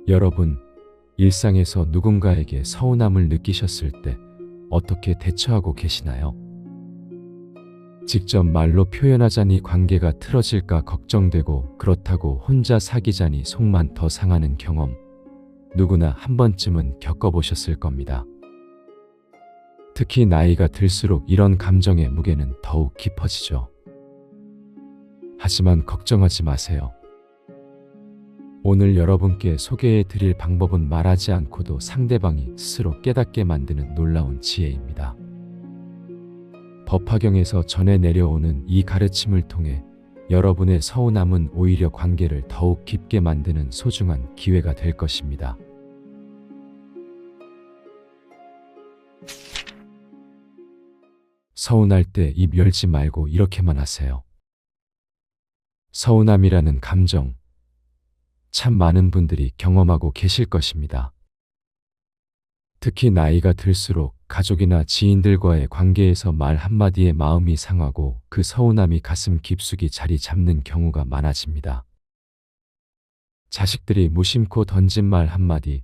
여러분, 일상에서 누군가에게 서운함을 느끼셨을 때 어떻게 대처하고 계시나요? 직접 말로 표현하자니 관계가 틀어질까 걱정되고 그렇다고 혼자 사귀자니 속만 더 상하는 경험, 누구나 한 번쯤은 겪어보셨을 겁니다. 특히 나이가 들수록 이런 감정의 무게는 더욱 깊어지죠. 하지만 걱정하지 마세요. 오늘 여러분께 소개해 드릴 방법은 말하지 않고도 상대방이 스스로 깨닫게 만드는 놀라운 지혜입니다. 법화경에서 전해 내려오는 이 가르침을 통해 여러분의 서운함은 오히려 관계를 더욱 깊게 만드는 소중한 기회가 될 것입니다. 서운할 때 입 열지 말고 이렇게만 하세요. 서운함이라는 감정, 참 많은 분들이 경험하고 계실 것입니다. 특히 나이가 들수록 가족이나 지인들과의 관계에서 말 한마디에 마음이 상하고 그 서운함이 가슴 깊숙이 자리 잡는 경우가 많아집니다. 자식들이 무심코 던진 말 한마디,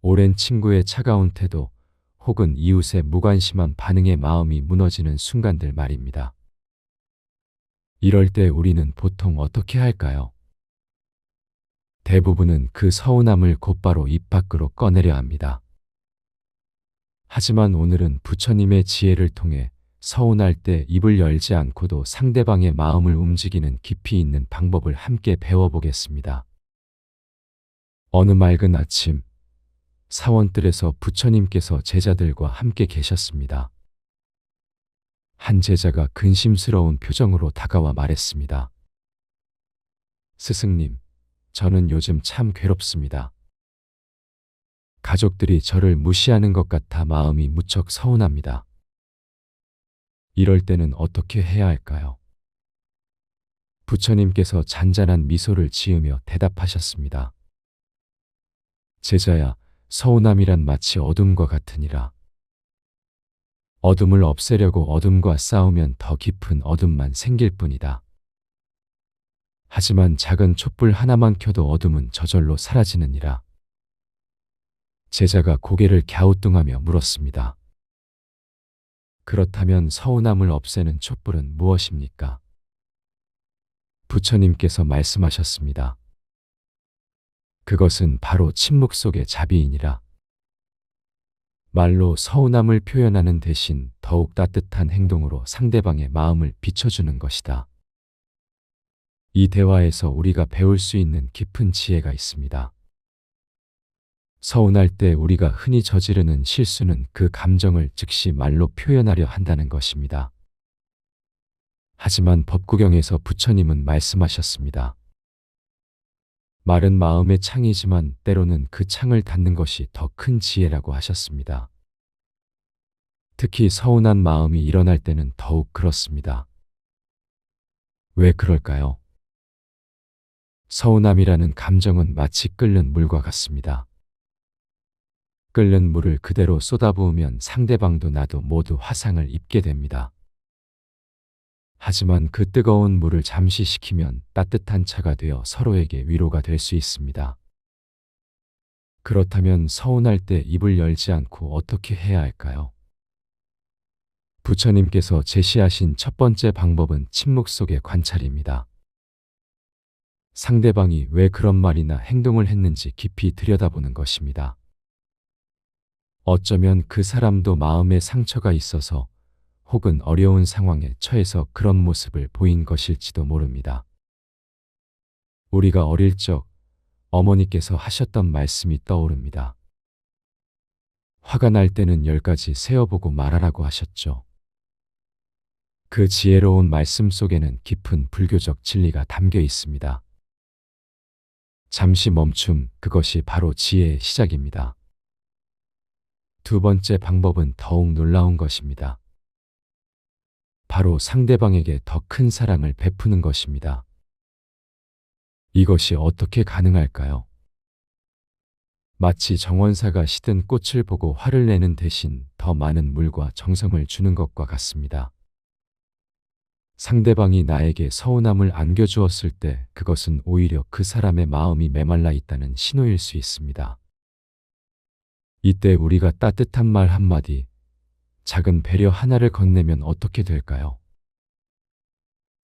오랜 친구의 차가운 태도, 혹은 이웃의 무관심한 반응에 마음이 무너지는 순간들 말입니다. 이럴 때 우리는 보통 어떻게 할까요? 대부분은 그 서운함을 곧바로 입 밖으로 꺼내려 합니다. 하지만 오늘은 부처님의 지혜를 통해 서운할 때 입을 열지 않고도 상대방의 마음을 움직이는 깊이 있는 방법을 함께 배워보겠습니다. 어느 맑은 아침, 사원뜰에서 부처님께서 제자들과 함께 계셨습니다. 한 제자가 근심스러운 표정으로 다가와 말했습니다. 스승님, 저는 요즘 참 괴롭습니다. 가족들이 저를 무시하는 것 같아 마음이 무척 서운합니다. 이럴 때는 어떻게 해야 할까요? 부처님께서 잔잔한 미소를 지으며 대답하셨습니다. 제자야, 서운함이란 마치 어둠과 같으니라. 어둠을 없애려고 어둠과 싸우면 더 깊은 어둠만 생길 뿐이다. 하지만 작은 촛불 하나만 켜도 어둠은 저절로 사라지느니라. 제자가 고개를 갸우뚱하며 물었습니다. 그렇다면 서운함을 없애는 촛불은 무엇입니까? 부처님께서 말씀하셨습니다. 그것은 바로 침묵 속의 자비이니라. 말로 서운함을 표현하는 대신 더욱 따뜻한 행동으로 상대방의 마음을 비춰주는 것이다. 이 대화에서 우리가 배울 수 있는 깊은 지혜가 있습니다. 서운할 때 우리가 흔히 저지르는 실수는 그 감정을 즉시 말로 표현하려 한다는 것입니다. 하지만 법구경에서 부처님은 말씀하셨습니다. 말은 마음의 창이지만 때로는 그 창을 닫는 것이 더 큰 지혜라고 하셨습니다. 특히 서운한 마음이 일어날 때는 더욱 그렇습니다. 왜 그럴까요? 서운함이라는 감정은 마치 끓는 물과 같습니다. 끓는 물을 그대로 쏟아부으면 상대방도 나도 모두 화상을 입게 됩니다. 하지만 그 뜨거운 물을 잠시 식히면 따뜻한 차가 되어 서로에게 위로가 될 수 있습니다. 그렇다면 서운할 때 입을 열지 않고 어떻게 해야 할까요? 부처님께서 제시하신 첫 번째 방법은 침묵 속의 관찰입니다. 상대방이 왜 그런 말이나 행동을 했는지 깊이 들여다보는 것입니다. 어쩌면 그 사람도 마음에 상처가 있어서 혹은 어려운 상황에 처해서 그런 모습을 보인 것일지도 모릅니다. 우리가 어릴 적 어머니께서 하셨던 말씀이 떠오릅니다. 화가 날 때는 10가지 세어보고 말하라고 하셨죠. 그 지혜로운 말씀 속에는 깊은 불교적 진리가 담겨 있습니다. 잠시 멈춤, 그것이 바로 지혜의 시작입니다. 두 번째 방법은 더욱 놀라운 것입니다. 바로 상대방에게 더 큰 사랑을 베푸는 것입니다. 이것이 어떻게 가능할까요? 마치 정원사가 시든 꽃을 보고 화를 내는 대신 더 많은 물과 정성을 주는 것과 같습니다. 상대방이 나에게 서운함을 안겨주었을 때 그것은 오히려 그 사람의 마음이 메말라 있다는 신호일 수 있습니다. 이때 우리가 따뜻한 말 한마디, 작은 배려 하나를 건네면 어떻게 될까요?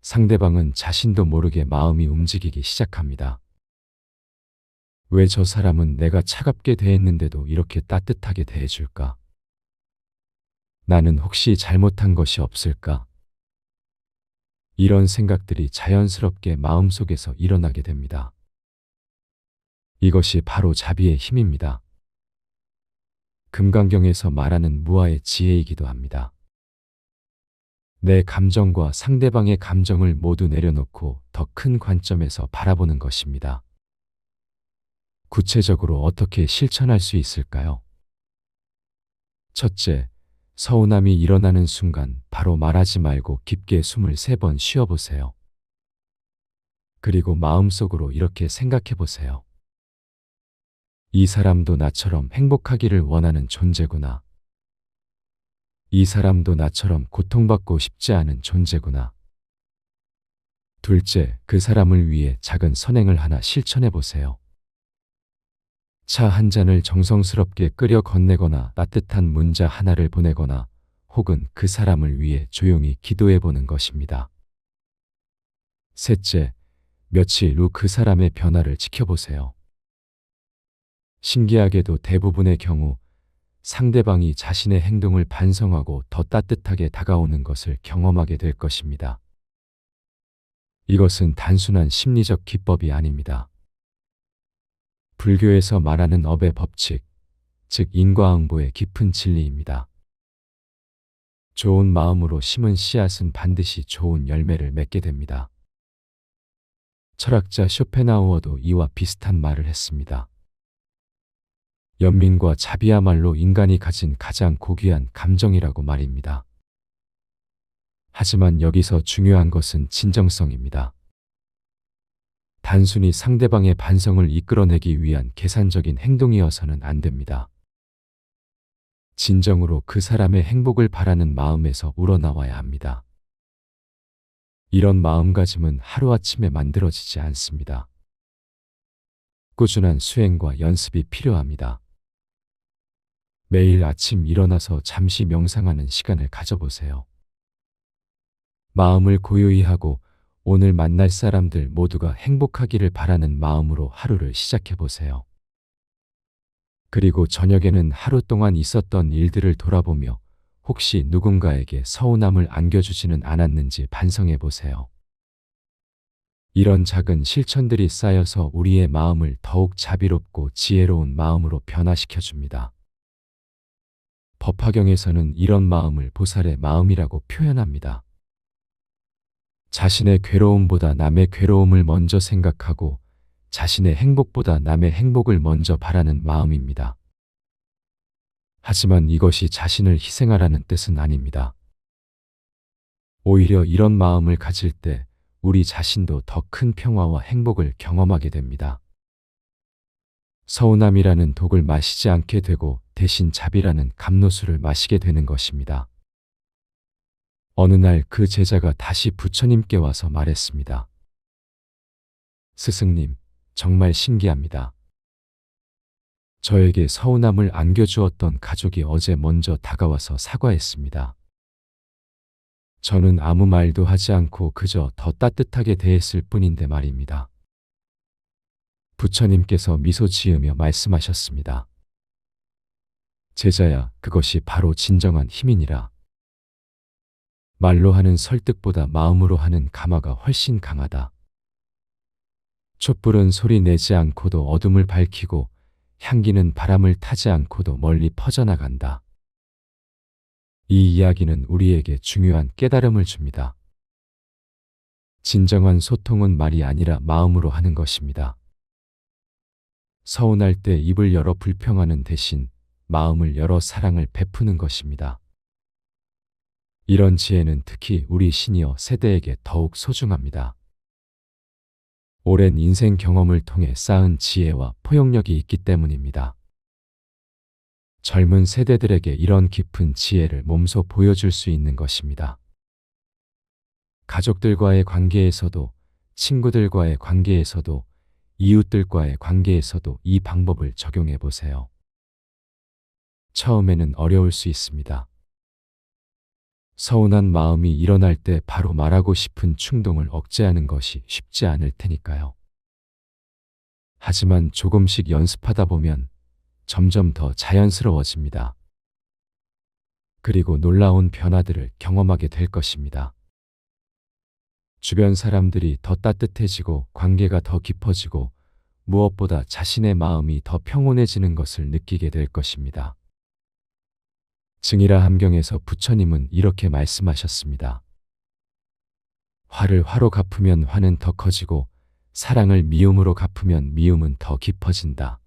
상대방은 자신도 모르게 마음이 움직이기 시작합니다. 왜 저 사람은 내가 차갑게 대했는데도 이렇게 따뜻하게 대해줄까? 나는 혹시 잘못한 것이 없을까? 이런 생각들이 자연스럽게 마음속에서 일어나게 됩니다. 이것이 바로 자비의 힘입니다. 금강경에서 말하는 무아의 지혜이기도 합니다. 내 감정과 상대방의 감정을 모두 내려놓고 더 큰 관점에서 바라보는 것입니다. 구체적으로 어떻게 실천할 수 있을까요? 첫째, 서운함이 일어나는 순간 바로 말하지 말고 깊게 숨을 3번 쉬어보세요. 그리고 마음속으로 이렇게 생각해 보세요. 이 사람도 나처럼 행복하기를 원하는 존재구나. 이 사람도 나처럼 고통받고 싶지 않은 존재구나. 둘째, 그 사람을 위해 작은 선행을 하나 실천해 보세요. 차 한 잔을 정성스럽게 끓여 건네거나 따뜻한 문자 하나를 보내거나 혹은 그 사람을 위해 조용히 기도해 보는 것입니다. 셋째, 며칠 후 그 사람의 변화를 지켜보세요. 신기하게도 대부분의 경우 상대방이 자신의 행동을 반성하고 더 따뜻하게 다가오는 것을 경험하게 될 것입니다. 이것은 단순한 심리적 기법이 아닙니다. 불교에서 말하는 업의 법칙, 즉 인과응보의 깊은 진리입니다. 좋은 마음으로 심은 씨앗은 반드시 좋은 열매를 맺게 됩니다. 철학자 쇼펜하우어도 이와 비슷한 말을 했습니다. 연민과 자비야말로 인간이 가진 가장 고귀한 감정이라고 말입니다. 하지만 여기서 중요한 것은 진정성입니다. 단순히 상대방의 반성을 이끌어내기 위한 계산적인 행동이어서는 안 됩니다. 진정으로 그 사람의 행복을 바라는 마음에서 우러나와야 합니다. 이런 마음가짐은 하루아침에 만들어지지 않습니다. 꾸준한 수행과 연습이 필요합니다. 매일 아침 일어나서 잠시 명상하는 시간을 가져보세요. 마음을 고요히 하고 오늘 만날 사람들 모두가 행복하기를 바라는 마음으로 하루를 시작해 보세요. 그리고 저녁에는 하루 동안 있었던 일들을 돌아보며 혹시 누군가에게 서운함을 안겨주지는 않았는지 반성해 보세요. 이런 작은 실천들이 쌓여서 우리의 마음을 더욱 자비롭고 지혜로운 마음으로 변화시켜 줍니다. 법화경에서는 이런 마음을 보살의 마음이라고 표현합니다. 자신의 괴로움보다 남의 괴로움을 먼저 생각하고 자신의 행복보다 남의 행복을 먼저 바라는 마음입니다. 하지만 이것이 자신을 희생하라는 뜻은 아닙니다. 오히려 이런 마음을 가질 때 우리 자신도 더 큰 평화와 행복을 경험하게 됩니다. 서운함이라는 독을 마시지 않게 되고 대신 자비라는 감로수를 마시게 되는 것입니다. 어느 날 그 제자가 다시 부처님께 와서 말했습니다. 스승님, 정말 신기합니다. 저에게 서운함을 안겨주었던 가족이 어제 먼저 다가와서 사과했습니다. 저는 아무 말도 하지 않고 그저 더 따뜻하게 대했을 뿐인데 말입니다. 부처님께서 미소 지으며 말씀하셨습니다. 제자야, 그것이 바로 진정한 힘이니라. 말로 하는 설득보다 마음으로 하는 감화가 훨씬 강하다. 촛불은 소리 내지 않고도 어둠을 밝히고 향기는 바람을 타지 않고도 멀리 퍼져나간다. 이 이야기는 우리에게 중요한 깨달음을 줍니다. 진정한 소통은 말이 아니라 마음으로 하는 것입니다. 서운할 때 입을 열어 불평하는 대신 마음을 열어 사랑을 베푸는 것입니다. 이런 지혜는 특히 우리 시니어 세대에게 더욱 소중합니다. 오랜 인생 경험을 통해 쌓은 지혜와 포용력이 있기 때문입니다. 젊은 세대들에게 이런 깊은 지혜를 몸소 보여줄 수 있는 것입니다. 가족들과의 관계에서도, 친구들과의 관계에서도, 이웃들과의 관계에서도 이 방법을 적용해 보세요. 처음에는 어려울 수 있습니다. 서운한 마음이 일어날 때 바로 말하고 싶은 충동을 억제하는 것이 쉽지 않을 테니까요. 하지만 조금씩 연습하다 보면 점점 더 자연스러워집니다. 그리고 놀라운 변화들을 경험하게 될 것입니다. 주변 사람들이 더 따뜻해지고 관계가 더 깊어지고 무엇보다 자신의 마음이 더 평온해지는 것을 느끼게 될 것입니다. 증이라 함경에서 부처님은 이렇게 말씀하셨습니다. 화를 화로 갚으면 화는 더 커지고 사랑을 미움으로 갚으면 미움은 더 깊어진다.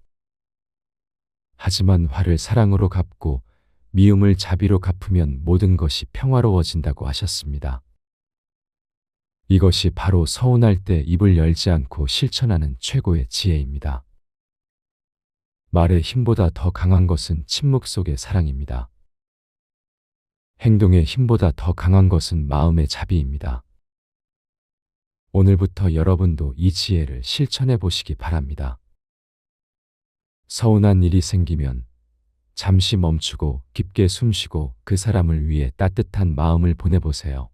하지만 화를 사랑으로 갚고 미움을 자비로 갚으면 모든 것이 평화로워진다고 하셨습니다. 이것이 바로 서운할 때 입을 열지 않고 실천하는 최고의 지혜입니다. 말의 힘보다 더 강한 것은 침묵 속의 사랑입니다. 행동의 힘보다 더 강한 것은 마음의 자비입니다. 오늘부터 여러분도 이 지혜를 실천해 보시기 바랍니다. 서운한 일이 생기면 잠시 멈추고 깊게 숨쉬고 그 사람을 위해 따뜻한 마음을 보내보세요.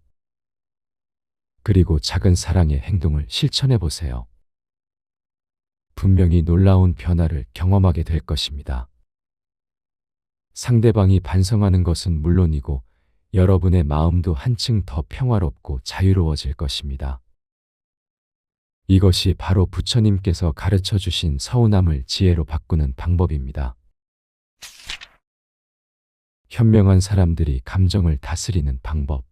그리고 작은 사랑의 행동을 실천해 보세요. 분명히 놀라운 변화를 경험하게 될 것입니다. 상대방이 반성하는 것은 물론이고 여러분의 마음도 한층 더 평화롭고 자유로워질 것입니다. 이것이 바로 부처님께서 가르쳐 주신 서운함을 지혜로 바꾸는 방법입니다. 현명한 사람들이 감정을 다스리는 방법.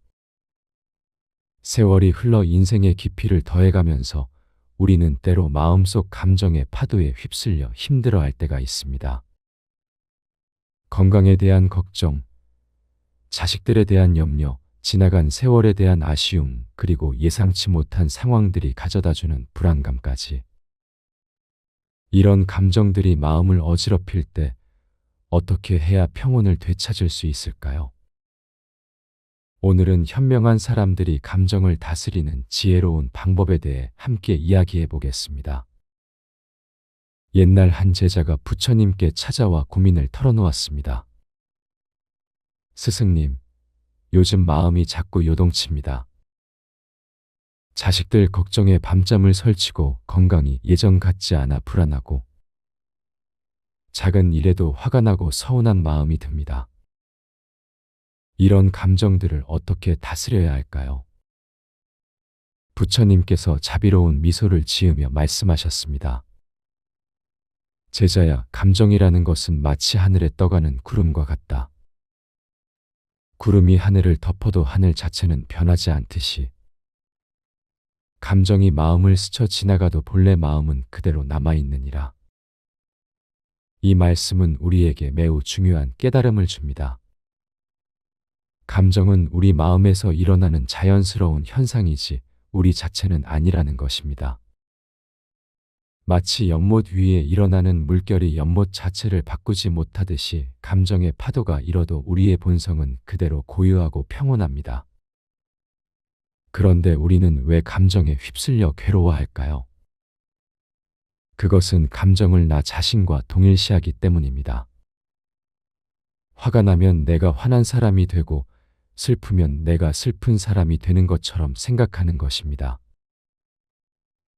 세월이 흘러 인생의 깊이를 더해가면서 우리는 때로 마음속 감정의 파도에 휩쓸려 힘들어할 때가 있습니다. 건강에 대한 걱정, 자식들에 대한 염려, 지나간 세월에 대한 아쉬움, 그리고 예상치 못한 상황들이 가져다주는 불안감까지. 이런 감정들이 마음을 어지럽힐 때 어떻게 해야 평온을 되찾을 수 있을까요? 오늘은 현명한 사람들이 감정을 다스리는 지혜로운 방법에 대해 함께 이야기해 보겠습니다. 옛날 한 제자가 부처님께 찾아와 고민을 털어놓았습니다. 스승님, 요즘 마음이 자꾸 요동칩니다. 자식들 걱정에 밤잠을 설치고 건강이 예전 같지 않아 불안하고 작은 일에도 화가 나고 서운한 마음이 듭니다. 이런 감정들을 어떻게 다스려야 할까요? 부처님께서 자비로운 미소를 지으며 말씀하셨습니다. 제자야, 감정이라는 것은 마치 하늘에 떠가는 구름과 같다. 구름이 하늘을 덮어도 하늘 자체는 변하지 않듯이 감정이 마음을 스쳐 지나가도 본래 마음은 그대로 남아있느니라. 이 말씀은 우리에게 매우 중요한 깨달음을 줍니다. 감정은 우리 마음에서 일어나는 자연스러운 현상이지 우리 자체는 아니라는 것입니다. 마치 연못 위에 일어나는 물결이 연못 자체를 바꾸지 못하듯이 감정의 파도가 일어도 우리의 본성은 그대로 고유하고 평온합니다. 그런데 우리는 왜 감정에 휩쓸려 괴로워할까요? 그것은 감정을 나 자신과 동일시하기 때문입니다. 화가 나면 내가 화난 사람이 되고 슬프면 내가 슬픈 사람이 되는 것처럼 생각하는 것입니다.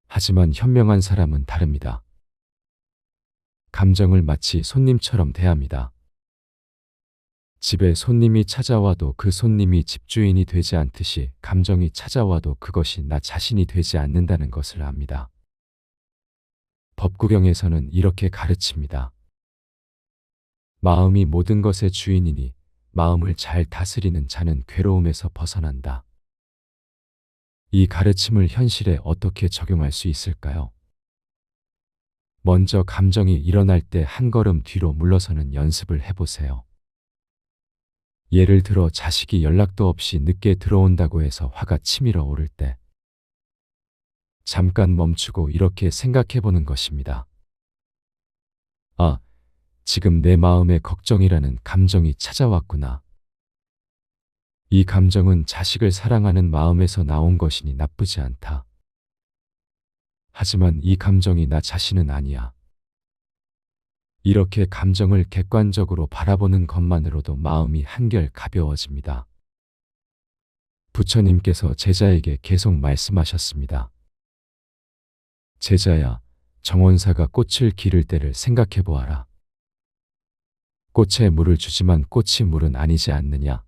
하지만 현명한 사람은 다릅니다. 감정을 마치 손님처럼 대합니다. 집에 손님이 찾아와도 그 손님이 집주인이 되지 않듯이 감정이 찾아와도 그것이 나 자신이 되지 않는다는 것을 압니다. 법구경에서는 이렇게 가르칩니다. 마음이 모든 것의 주인이니 마음을 잘 다스리는 자는 괴로움에서 벗어난다. 이 가르침을 현실에 어떻게 적용할 수 있을까요? 먼저 감정이 일어날 때 한 걸음 뒤로 물러서는 연습을 해보세요. 예를 들어 자식이 연락도 없이 늦게 들어온다고 해서 화가 치밀어 오를 때 잠깐 멈추고 이렇게 생각해 보는 것입니다. 아, 지금 내 마음에 걱정이라는 감정이 찾아왔구나. 이 감정은 자식을 사랑하는 마음에서 나온 것이니 나쁘지 않다. 하지만 이 감정이 나 자신은 아니야. 이렇게 감정을 객관적으로 바라보는 것만으로도 마음이 한결 가벼워집니다. 부처님께서 제자에게 계속 말씀하셨습니다. 제자야, 정원사가 꽃을 기를 때를 생각해 보아라. 꽃에 물을 주지만 꽃이 물은 아니지 않느냐?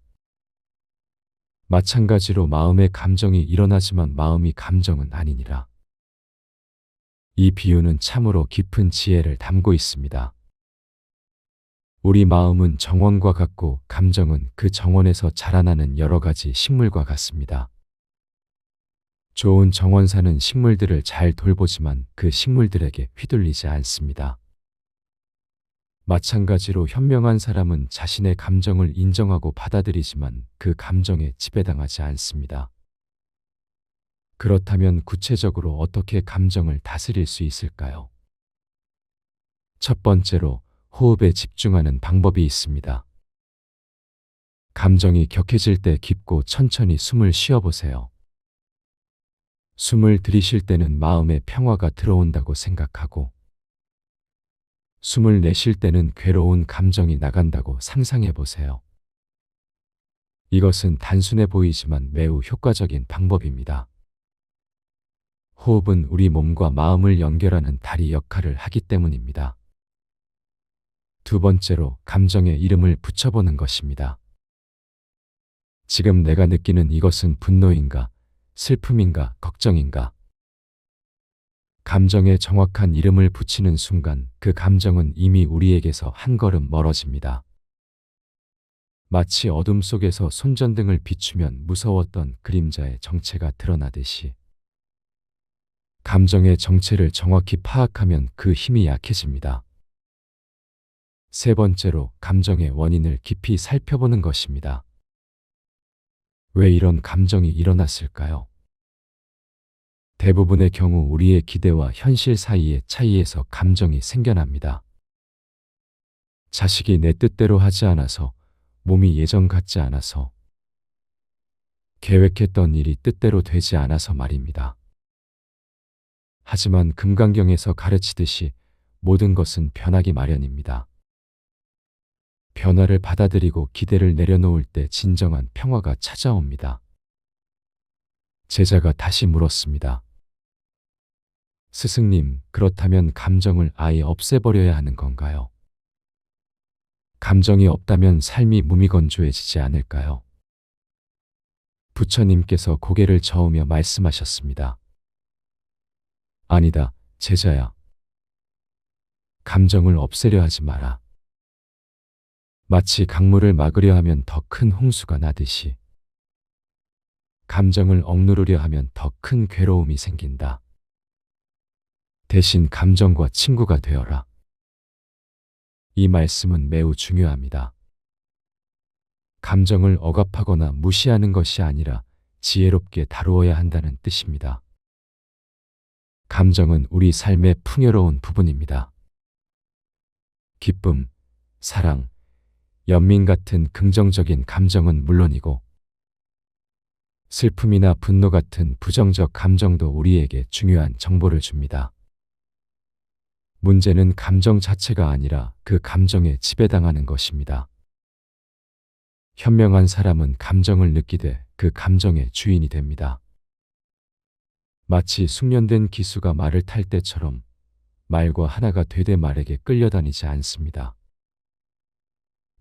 마찬가지로 마음의 감정이 일어나지만 마음이 감정은 아니니라. 이 비유는 참으로 깊은 지혜를 담고 있습니다. 우리 마음은 정원과 같고 감정은 그 정원에서 자라나는 여러 가지 식물과 같습니다. 좋은 정원사는 식물들을 잘 돌보지만 그 식물들에게 휘둘리지 않습니다. 마찬가지로 현명한 사람은 자신의 감정을 인정하고 받아들이지만 그 감정에 지배당하지 않습니다. 그렇다면 구체적으로 어떻게 감정을 다스릴 수 있을까요? 첫 번째로 호흡에 집중하는 방법이 있습니다. 감정이 격해질 때 깊고 천천히 숨을 쉬어보세요. 숨을 들이쉴 때는 마음의 평화가 들어온다고 생각하고, 숨을 내쉴 때는 괴로운 감정이 나간다고 상상해 보세요. 이것은 단순해 보이지만 매우 효과적인 방법입니다. 호흡은 우리 몸과 마음을 연결하는 다리 역할을 하기 때문입니다. 두 번째로 감정에 이름을 붙여보는 것입니다. 지금 내가 느끼는 이것은 분노인가, 슬픔인가, 걱정인가? 감정에 정확한 이름을 붙이는 순간 그 감정은 이미 우리에게서 한 걸음 멀어집니다. 마치 어둠 속에서 손전등을 비추면 무서웠던 그림자의 정체가 드러나듯이 감정의 정체를 정확히 파악하면 그 힘이 약해집니다. 세 번째로 감정의 원인을 깊이 살펴보는 것입니다. 왜 이런 감정이 일어났을까요? 대부분의 경우 우리의 기대와 현실 사이의 차이에서 감정이 생겨납니다. 자식이 내 뜻대로 하지 않아서, 몸이 예전 같지 않아서, 계획했던 일이 뜻대로 되지 않아서 말입니다. 하지만 금강경에서 가르치듯이 모든 것은 변하기 마련입니다. 변화를 받아들이고 기대를 내려놓을 때 진정한 평화가 찾아옵니다. 제자가 다시 물었습니다. 스승님, 그렇다면 감정을 아예 없애버려야 하는 건가요? 감정이 없다면 삶이 무미건조해지지 않을까요? 부처님께서 고개를 저으며 말씀하셨습니다. 아니다, 제자야. 감정을 없애려 하지 마라. 마치 강물을 막으려 하면 더 큰 홍수가 나듯이 감정을 억누르려 하면 더 큰 괴로움이 생긴다. 대신 감정과 친구가 되어라. 이 말씀은 매우 중요합니다. 감정을 억압하거나 무시하는 것이 아니라 지혜롭게 다루어야 한다는 뜻입니다. 감정은 우리 삶의 풍요로운 부분입니다. 기쁨, 사랑, 연민 같은 긍정적인 감정은 물론이고 슬픔이나 분노 같은 부정적 감정도 우리에게 중요한 정보를 줍니다. 문제는 감정 자체가 아니라 그 감정에 지배당하는 것입니다. 현명한 사람은 감정을 느끼되 그 감정의 주인이 됩니다. 마치 숙련된 기수가 말을 탈 때처럼 말과 하나가 되되 말에게 끌려다니지 않습니다.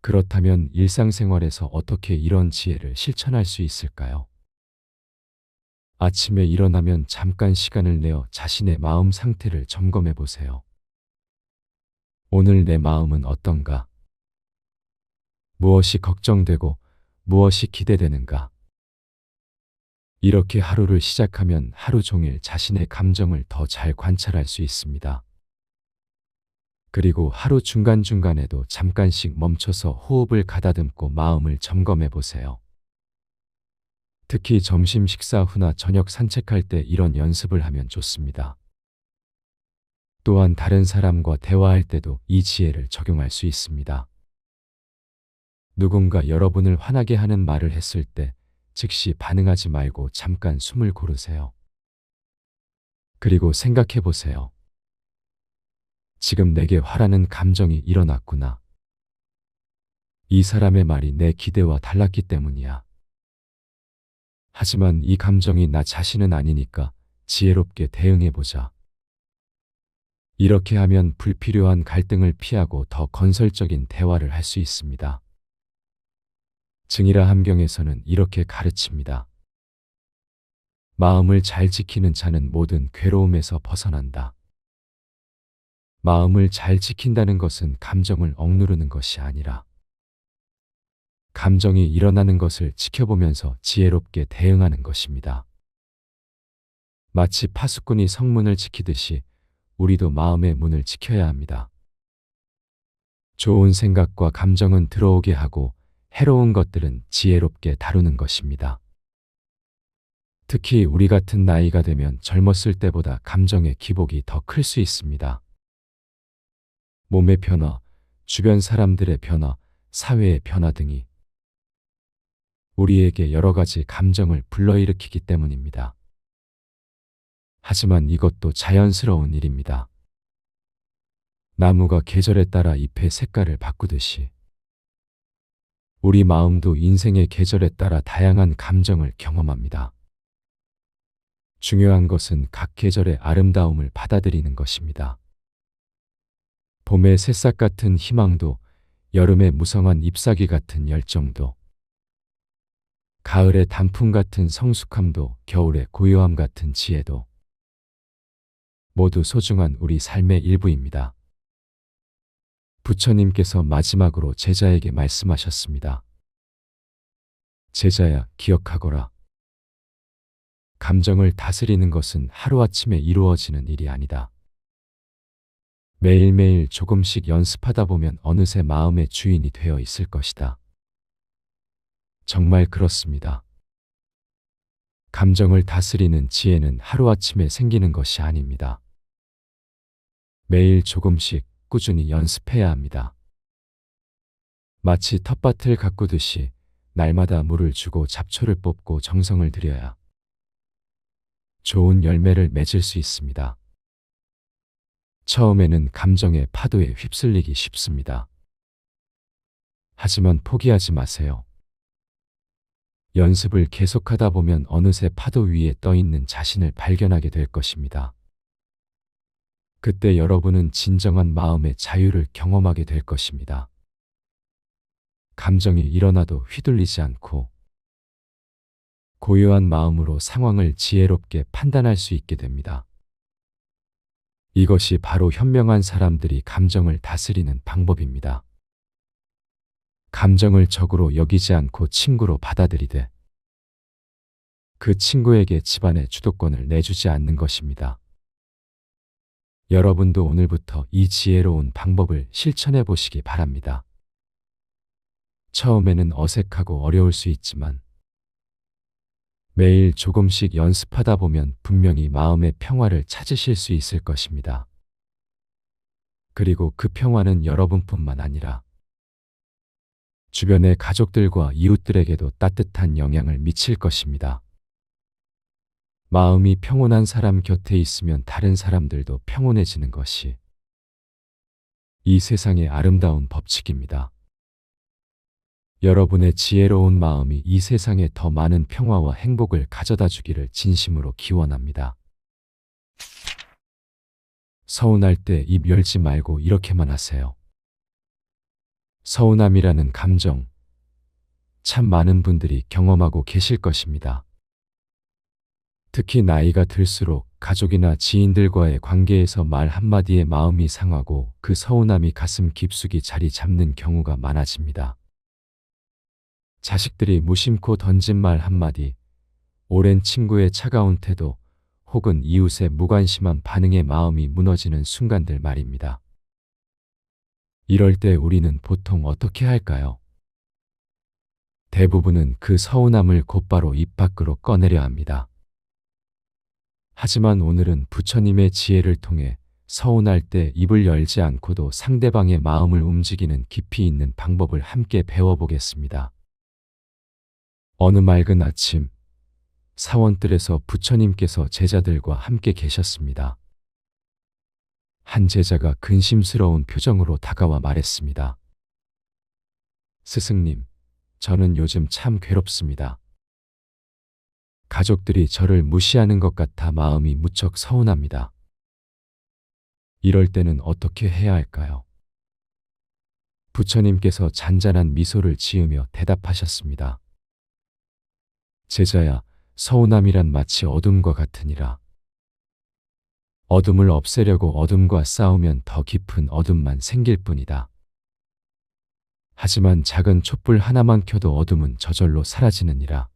그렇다면 일상생활에서 어떻게 이런 지혜를 실천할 수 있을까요? 아침에 일어나면 잠깐 시간을 내어 자신의 마음 상태를 점검해 보세요. 오늘 내 마음은 어떤가? 무엇이 걱정되고 무엇이 기대되는가? 이렇게 하루를 시작하면 하루 종일 자신의 감정을 더 잘 관찰할 수 있습니다. 그리고 하루 중간중간에도 잠깐씩 멈춰서 호흡을 가다듬고 마음을 점검해 보세요. 특히 점심 식사 후나 저녁 산책할 때 이런 연습을 하면 좋습니다. 또한 다른 사람과 대화할 때도 이 지혜를 적용할 수 있습니다. 누군가 여러분을 화나게 하는 말을 했을 때 즉시 반응하지 말고 잠깐 숨을 고르세요. 그리고 생각해 보세요. 지금 내게 화라는 감정이 일어났구나. 이 사람의 말이 내 기대와 달랐기 때문이야. 하지만 이 감정이 나 자신은 아니니까 지혜롭게 대응해 보자. 이렇게 하면 불필요한 갈등을 피하고 더 건설적인 대화를 할 수 있습니다. 증이라 함경에서는 이렇게 가르칩니다. 마음을 잘 지키는 자는 모든 괴로움에서 벗어난다. 마음을 잘 지킨다는 것은 감정을 억누르는 것이 아니라 감정이 일어나는 것을 지켜보면서 지혜롭게 대응하는 것입니다. 마치 파수꾼이 성문을 지키듯이 우리도 마음의 문을 지켜야 합니다. 좋은 생각과 감정은 들어오게 하고 해로운 것들은 지혜롭게 다루는 것입니다. 특히 우리 같은 나이가 되면 젊었을 때보다 감정의 기복이 더 클 수 있습니다. 몸의 변화, 주변 사람들의 변화, 사회의 변화 등이 우리에게 여러 가지 감정을 불러일으키기 때문입니다. 하지만 이것도 자연스러운 일입니다. 나무가 계절에 따라 잎의 색깔을 바꾸듯이 우리 마음도 인생의 계절에 따라 다양한 감정을 경험합니다. 중요한 것은 각 계절의 아름다움을 받아들이는 것입니다. 봄의 새싹 같은 희망도, 여름의 무성한 잎사귀 같은 열정도, 가을의 단풍 같은 성숙함도, 겨울의 고요함 같은 지혜도 모두 소중한 우리 삶의 일부입니다. 부처님께서 마지막으로 제자에게 말씀하셨습니다. 제자야, 기억하거라. 감정을 다스리는 것은 하루아침에 이루어지는 일이 아니다. 매일매일 조금씩 연습하다 보면 어느새 마음의 주인이 되어 있을 것이다. 정말 그렇습니다. 감정을 다스리는 지혜는 하루아침에 생기는 것이 아닙니다. 매일 조금씩 꾸준히 연습해야 합니다. 마치 텃밭을 가꾸듯이 날마다 물을 주고 잡초를 뽑고 정성을 들여야 좋은 열매를 맺을 수 있습니다. 처음에는 감정의 파도에 휩쓸리기 쉽습니다. 하지만 포기하지 마세요. 연습을 계속하다 보면 어느새 파도 위에 떠 있는 자신을 발견하게 될 것입니다. 그때 여러분은 진정한 마음의 자유를 경험하게 될 것입니다. 감정이 일어나도 휘둘리지 않고 고요한 마음으로 상황을 지혜롭게 판단할 수 있게 됩니다. 이것이 바로 현명한 사람들이 감정을 다스리는 방법입니다. 감정을 적으로 여기지 않고 친구로 받아들이되 그 친구에게 집안의 주도권을 내주지 않는 것입니다. 여러분도 오늘부터 이 지혜로운 방법을 실천해 보시기 바랍니다. 처음에는 어색하고 어려울 수 있지만 매일 조금씩 연습하다 보면 분명히 마음의 평화를 찾으실 수 있을 것입니다. 그리고 그 평화는 여러분뿐만 아니라 주변의 가족들과 이웃들에게도 따뜻한 영향을 미칠 것입니다. 마음이 평온한 사람 곁에 있으면 다른 사람들도 평온해지는 것이 이 세상의 아름다운 법칙입니다. 여러분의 지혜로운 마음이 이 세상에 더 많은 평화와 행복을 가져다 주기를 진심으로 기원합니다. 서운할 때 입 열지 말고 이렇게만 하세요. 서운함이라는 감정, 참 많은 분들이 경험하고 계실 것입니다. 특히 나이가 들수록 가족이나 지인들과의 관계에서 말 한마디에 마음이 상하고 그 서운함이 가슴 깊숙이 자리 잡는 경우가 많아집니다. 자식들이 무심코 던진 말 한마디, 오랜 친구의 차가운 태도, 혹은 이웃의 무관심한 반응에 마음이 무너지는 순간들 말입니다. 이럴 때 우리는 보통 어떻게 할까요? 대부분은 그 서운함을 곧바로 입 밖으로 꺼내려 합니다. 하지만 오늘은 부처님의 지혜를 통해 서운할 때 입을 열지 않고도 상대방의 마음을 움직이는 깊이 있는 방법을 함께 배워보겠습니다. 어느 맑은 아침, 사원뜰에서 부처님께서 제자들과 함께 계셨습니다. 한 제자가 근심스러운 표정으로 다가와 말했습니다. 스승님, 저는 요즘 참 괴롭습니다. 가족들이 저를 무시하는 것 같아 마음이 무척 서운합니다. 이럴 때는 어떻게 해야 할까요? 부처님께서 잔잔한 미소를 지으며 대답하셨습니다. 제자야, 서운함이란 마치 어둠과 같으니라. 어둠을 없애려고 어둠과 싸우면 더 깊은 어둠만 생길 뿐이다. 하지만 작은 촛불 하나만 켜도 어둠은 저절로 사라지느니라.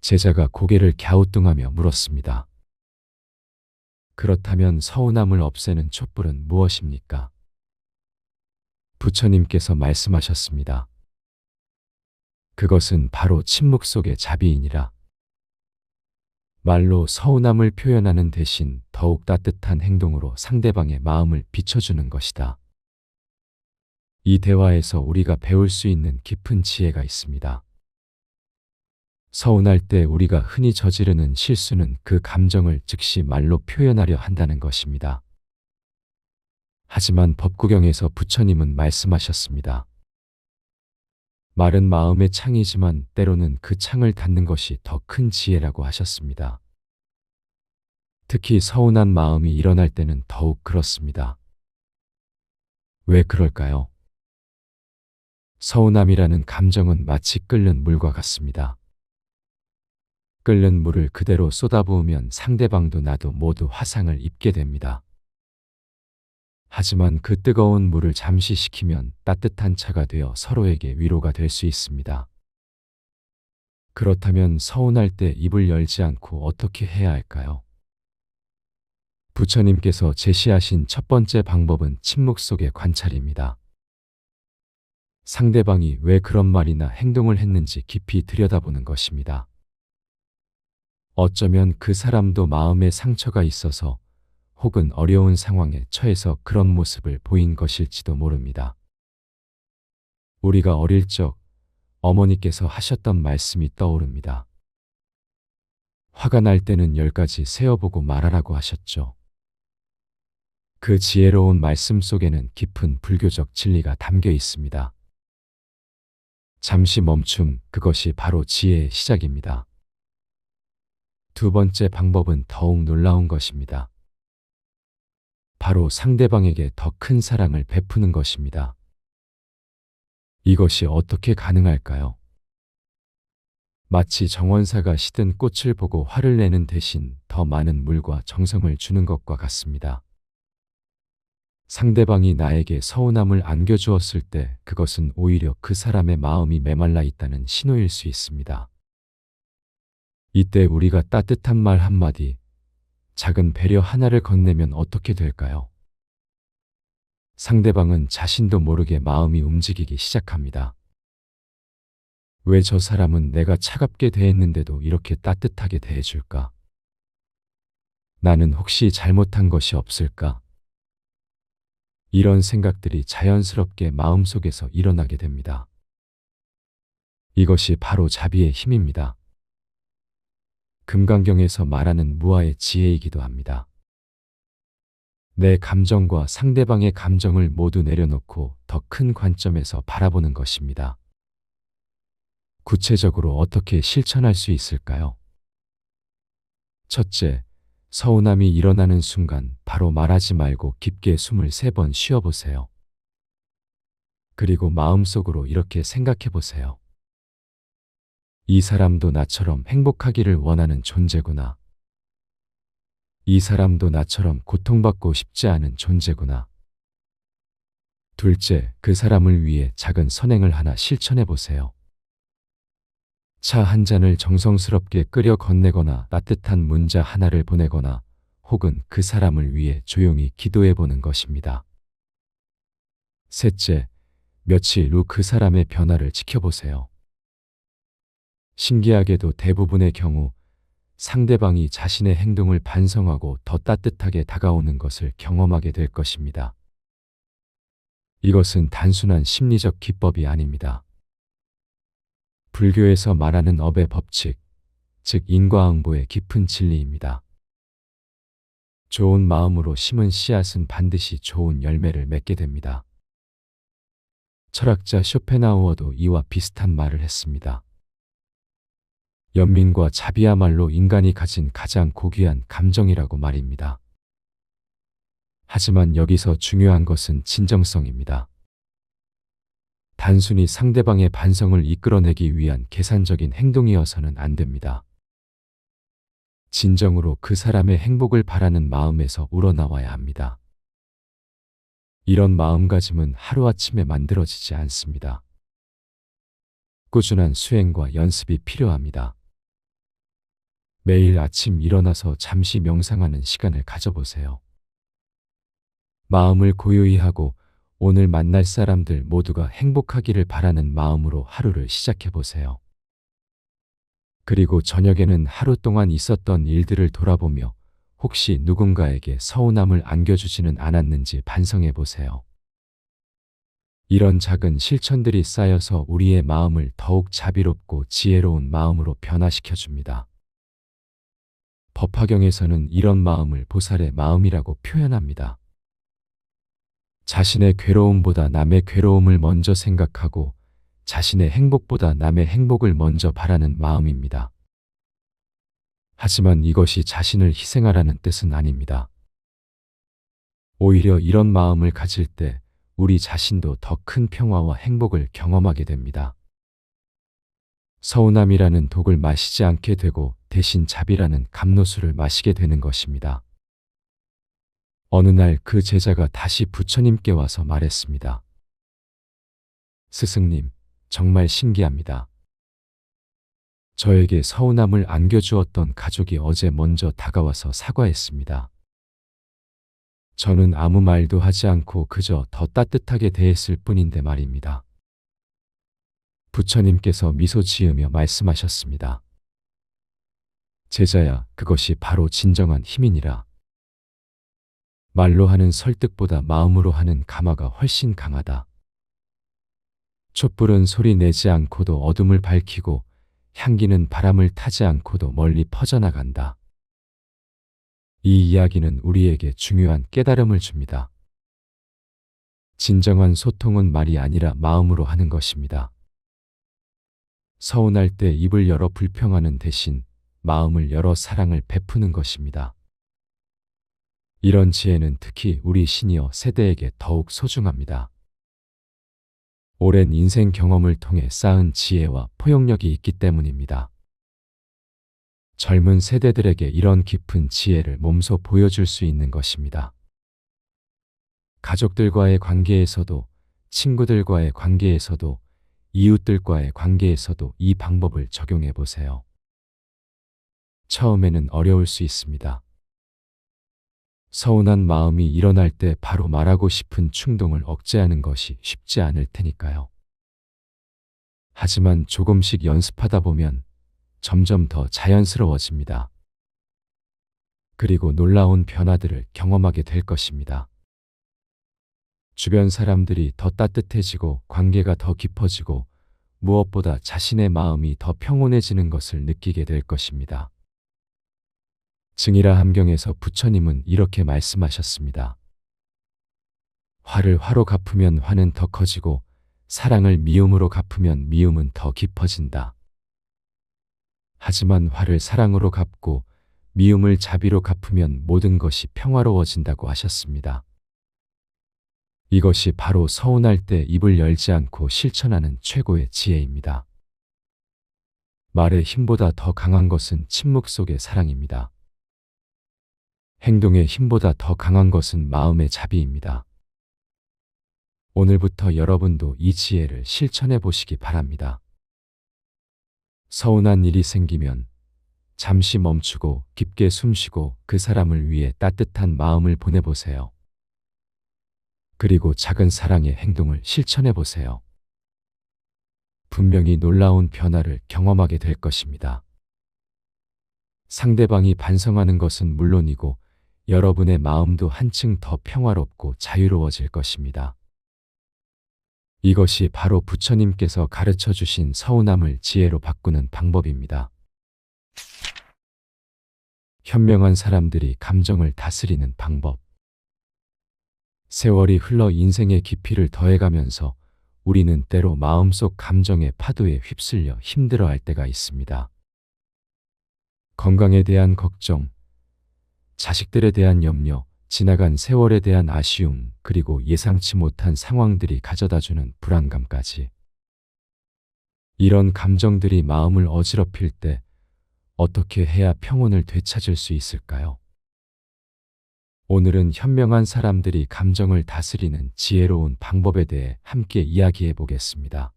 제자가 고개를 갸우뚱하며 물었습니다. 그렇다면 서운함을 없애는 촛불은 무엇입니까? 부처님께서 말씀하셨습니다. 그것은 바로 침묵 속의 자비이니라. 말로 서운함을 표현하는 대신 더욱 따뜻한 행동으로 상대방의 마음을 비춰주는 것이다. 이 대화에서 우리가 배울 수 있는 깊은 지혜가 있습니다. 서운할 때 우리가 흔히 저지르는 실수는 그 감정을 즉시 말로 표현하려 한다는 것입니다. 하지만 법구경에서 부처님은 말씀하셨습니다. 말은 마음의 창이지만 때로는 그 창을 닫는 것이 더 큰 지혜라고 하셨습니다. 특히 서운한 마음이 일어날 때는 더욱 그렇습니다. 왜 그럴까요? 서운함이라는 감정은 마치 끓는 물과 같습니다. 끓는 물을 그대로 쏟아부으면 상대방도 나도 모두 화상을 입게 됩니다. 하지만 그 뜨거운 물을 잠시 식히면 따뜻한 차가 되어 서로에게 위로가 될 수 있습니다. 그렇다면 서운할 때 입을 열지 않고 어떻게 해야 할까요? 부처님께서 제시하신 첫 번째 방법은 침묵 속의 관찰입니다. 상대방이 왜 그런 말이나 행동을 했는지 깊이 들여다보는 것입니다. 어쩌면 그 사람도 마음에 상처가 있어서 혹은 어려운 상황에 처해서 그런 모습을 보인 것일지도 모릅니다. 우리가 어릴 적 어머니께서 하셨던 말씀이 떠오릅니다. 화가 날 때는 10가지 세어보고 말하라고 하셨죠. 그 지혜로운 말씀 속에는 깊은 불교적 진리가 담겨 있습니다. 잠시 멈춤, 그것이 바로 지혜의 시작입니다. 두 번째 방법은 더욱 놀라운 것입니다. 바로 상대방에게 더 큰 사랑을 베푸는 것입니다. 이것이 어떻게 가능할까요? 마치 정원사가 시든 꽃을 보고 화를 내는 대신 더 많은 물과 정성을 주는 것과 같습니다. 상대방이 나에게 서운함을 안겨주었을 때 그것은 오히려 그 사람의 마음이 메말라 있다는 신호일 수 있습니다. 이때 우리가 따뜻한 말 한마디, 작은 배려 하나를 건네면 어떻게 될까요? 상대방은 자신도 모르게 마음이 움직이기 시작합니다. 왜 저 사람은 내가 차갑게 대했는데도 이렇게 따뜻하게 대해줄까? 나는 혹시 잘못한 것이 없을까? 이런 생각들이 자연스럽게 마음속에서 일어나게 됩니다. 이것이 바로 자비의 힘입니다. 금강경에서 말하는 무아의 지혜이기도 합니다. 내 감정과 상대방의 감정을 모두 내려놓고 더 큰 관점에서 바라보는 것입니다. 구체적으로 어떻게 실천할 수 있을까요? 첫째, 서운함이 일어나는 순간 바로 말하지 말고 깊게 숨을 3번 쉬어보세요. 그리고 마음속으로 이렇게 생각해 보세요. 이 사람도 나처럼 행복하기를 원하는 존재구나. 이 사람도 나처럼 고통받고 싶지 않은 존재구나. 둘째, 그 사람을 위해 작은 선행을 하나 실천해 보세요. 차 한 잔을 정성스럽게 끓여 건네거나 따뜻한 문자 하나를 보내거나 혹은 그 사람을 위해 조용히 기도해 보는 것입니다. 셋째, 며칠 후 그 사람의 변화를 지켜보세요. 신기하게도 대부분의 경우 상대방이 자신의 행동을 반성하고 더 따뜻하게 다가오는 것을 경험하게 될 것입니다. 이것은 단순한 심리적 기법이 아닙니다. 불교에서 말하는 업의 법칙, 즉 인과응보의 깊은 진리입니다. 좋은 마음으로 심은 씨앗은 반드시 좋은 열매를 맺게 됩니다. 철학자 쇼펜하우어도 이와 비슷한 말을 했습니다. 연민과 자비야말로 인간이 가진 가장 고귀한 감정이라고 말입니다. 하지만 여기서 중요한 것은 진정성입니다. 단순히 상대방의 반성을 이끌어내기 위한 계산적인 행동이어서는 안 됩니다. 진정으로 그 사람의 행복을 바라는 마음에서 우러나와야 합니다. 이런 마음가짐은 하루아침에 만들어지지 않습니다. 꾸준한 수행과 연습이 필요합니다. 매일 아침 일어나서 잠시 명상하는 시간을 가져보세요. 마음을 고요히 하고 오늘 만날 사람들 모두가 행복하기를 바라는 마음으로 하루를 시작해 보세요. 그리고 저녁에는 하루 동안 있었던 일들을 돌아보며 혹시 누군가에게 서운함을 안겨주지는 않았는지 반성해 보세요. 이런 작은 실천들이 쌓여서 우리의 마음을 더욱 자비롭고 지혜로운 마음으로 변화시켜 줍니다. 법화경에서는 이런 마음을 보살의 마음이라고 표현합니다. 자신의 괴로움보다 남의 괴로움을 먼저 생각하고 자신의 행복보다 남의 행복을 먼저 바라는 마음입니다. 하지만 이것이 자신을 희생하라는 뜻은 아닙니다. 오히려 이런 마음을 가질 때 우리 자신도 더 큰 평화와 행복을 경험하게 됩니다. 서운함이라는 독을 마시지 않게 되고 대신 자비라는 감로수를 마시게 되는 것입니다. 어느 날 그 제자가 다시 부처님께 와서 말했습니다. 스승님, 정말 신기합니다. 저에게 서운함을 안겨주었던 가족이 어제 먼저 다가와서 사과했습니다. 저는 아무 말도 하지 않고 그저 더 따뜻하게 대했을 뿐인데 말입니다. 부처님께서 미소 지으며 말씀하셨습니다. 제자야, 그것이 바로 진정한 힘이니라. 말로 하는 설득보다 마음으로 하는 감화가 훨씬 강하다. 촛불은 소리 내지 않고도 어둠을 밝히고 향기는 바람을 타지 않고도 멀리 퍼져나간다. 이 이야기는 우리에게 중요한 깨달음을 줍니다. 진정한 소통은 말이 아니라 마음으로 하는 것입니다. 서운할 때 입을 열어 불평하는 대신 마음을 열어 사랑을 베푸는 것입니다. 이런 지혜는 특히 우리 시니어 세대에게 더욱 소중합니다. 오랜 인생 경험을 통해 쌓은 지혜와 포용력이 있기 때문입니다. 젊은 세대들에게 이런 깊은 지혜를 몸소 보여줄 수 있는 것입니다. 가족들과의 관계에서도, 친구들과의 관계에서도, 이웃들과의 관계에서도 이 방법을 적용해 보세요. 처음에는 어려울 수 있습니다. 서운한 마음이 일어날 때 바로 말하고 싶은 충동을 억제하는 것이 쉽지 않을 테니까요. 하지만 조금씩 연습하다 보면 점점 더 자연스러워집니다. 그리고 놀라운 변화들을 경험하게 될 것입니다. 주변 사람들이 더 따뜻해지고 관계가 더 깊어지고 무엇보다 자신의 마음이 더 평온해지는 것을 느끼게 될 것입니다. 증이라 함경에서 부처님은 이렇게 말씀하셨습니다. 화를 화로 갚으면 화는 더 커지고 사랑을 미움으로 갚으면 미움은 더 깊어진다. 하지만 화를 사랑으로 갚고 미움을 자비로 갚으면 모든 것이 평화로워진다고 하셨습니다. 이것이 바로 서운할 때 입을 열지 않고 실천하는 최고의 지혜입니다. 말의 힘보다 더 강한 것은 침묵 속의 사랑입니다. 행동의 힘보다 더 강한 것은 마음의 자비입니다. 오늘부터 여러분도 이 지혜를 실천해 보시기 바랍니다. 서운한 일이 생기면 잠시 멈추고 깊게 숨쉬고 그 사람을 위해 따뜻한 마음을 보내보세요. 그리고 작은 사랑의 행동을 실천해 보세요. 분명히 놀라운 변화를 경험하게 될 것입니다. 상대방이 반성하는 것은 물론이고 여러분의 마음도 한층 더 평화롭고 자유로워질 것입니다. 이것이 바로 부처님께서 가르쳐 주신 서운함을 지혜로 바꾸는 방법입니다. 현명한 사람들이 감정을 다스리는 방법. 세월이 흘러 인생의 깊이를 더해가면서 우리는 때로 마음속 감정의 파도에 휩쓸려 힘들어할 때가 있습니다. 건강에 대한 걱정, 자식들에 대한 염려, 지나간 세월에 대한 아쉬움, 그리고 예상치 못한 상황들이 가져다주는 불안감까지. 이런 감정들이 마음을 어지럽힐 때 어떻게 해야 평온을 되찾을 수 있을까요? 오늘은 현명한 사람들이 감정을 다스리는 지혜로운 방법에 대해 함께 이야기해 보겠습니다.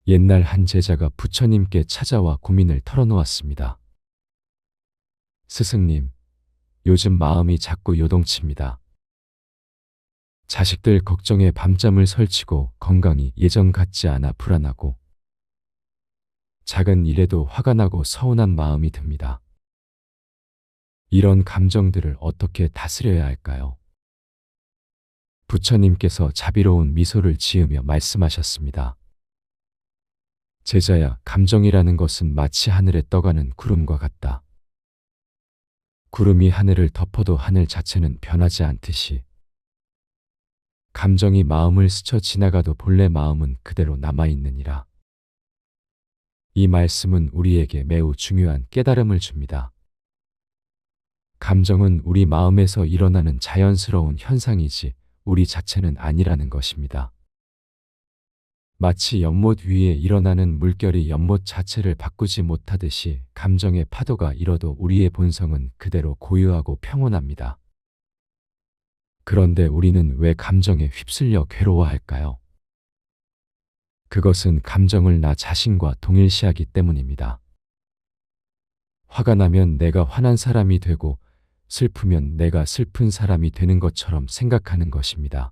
옛날 한 제자가 부처님께 찾아와 고민을 털어놓았습니다. 스승님, 요즘 마음이 자꾸 요동칩니다. 자식들 걱정에 밤잠을 설치고 건강이 예전 같지 않아 불안하고 작은 일에도 화가 나고 서운한 마음이 듭니다. 이런 감정들을 어떻게 다스려야 할까요? 부처님께서 자비로운 미소를 지으며 말씀하셨습니다. 제자야, 감정이라는 것은 마치 하늘에 떠가는 구름과 같다. 구름이 하늘을 덮어도 하늘 자체는 변하지 않듯이 감정이 마음을 스쳐 지나가도 본래 마음은 그대로 남아있느니라. 이 말씀은 우리에게 매우 중요한 깨달음을 줍니다. 감정은 우리 마음에서 일어나는 자연스러운 현상이지 우리 자체는 아니라는 것입니다. 마치 연못 위에 일어나는 물결이 연못 자체를 바꾸지 못하듯이 감정의 파도가 일어도 우리의 본성은 그대로 고유하고 평온합니다. 그런데 우리는 왜 감정에 휩쓸려 괴로워할까요? 그것은 감정을 나 자신과 동일시하기 때문입니다. 화가 나면 내가 화난 사람이 되고 슬프면 내가 슬픈 사람이 되는 것처럼 생각하는 것입니다.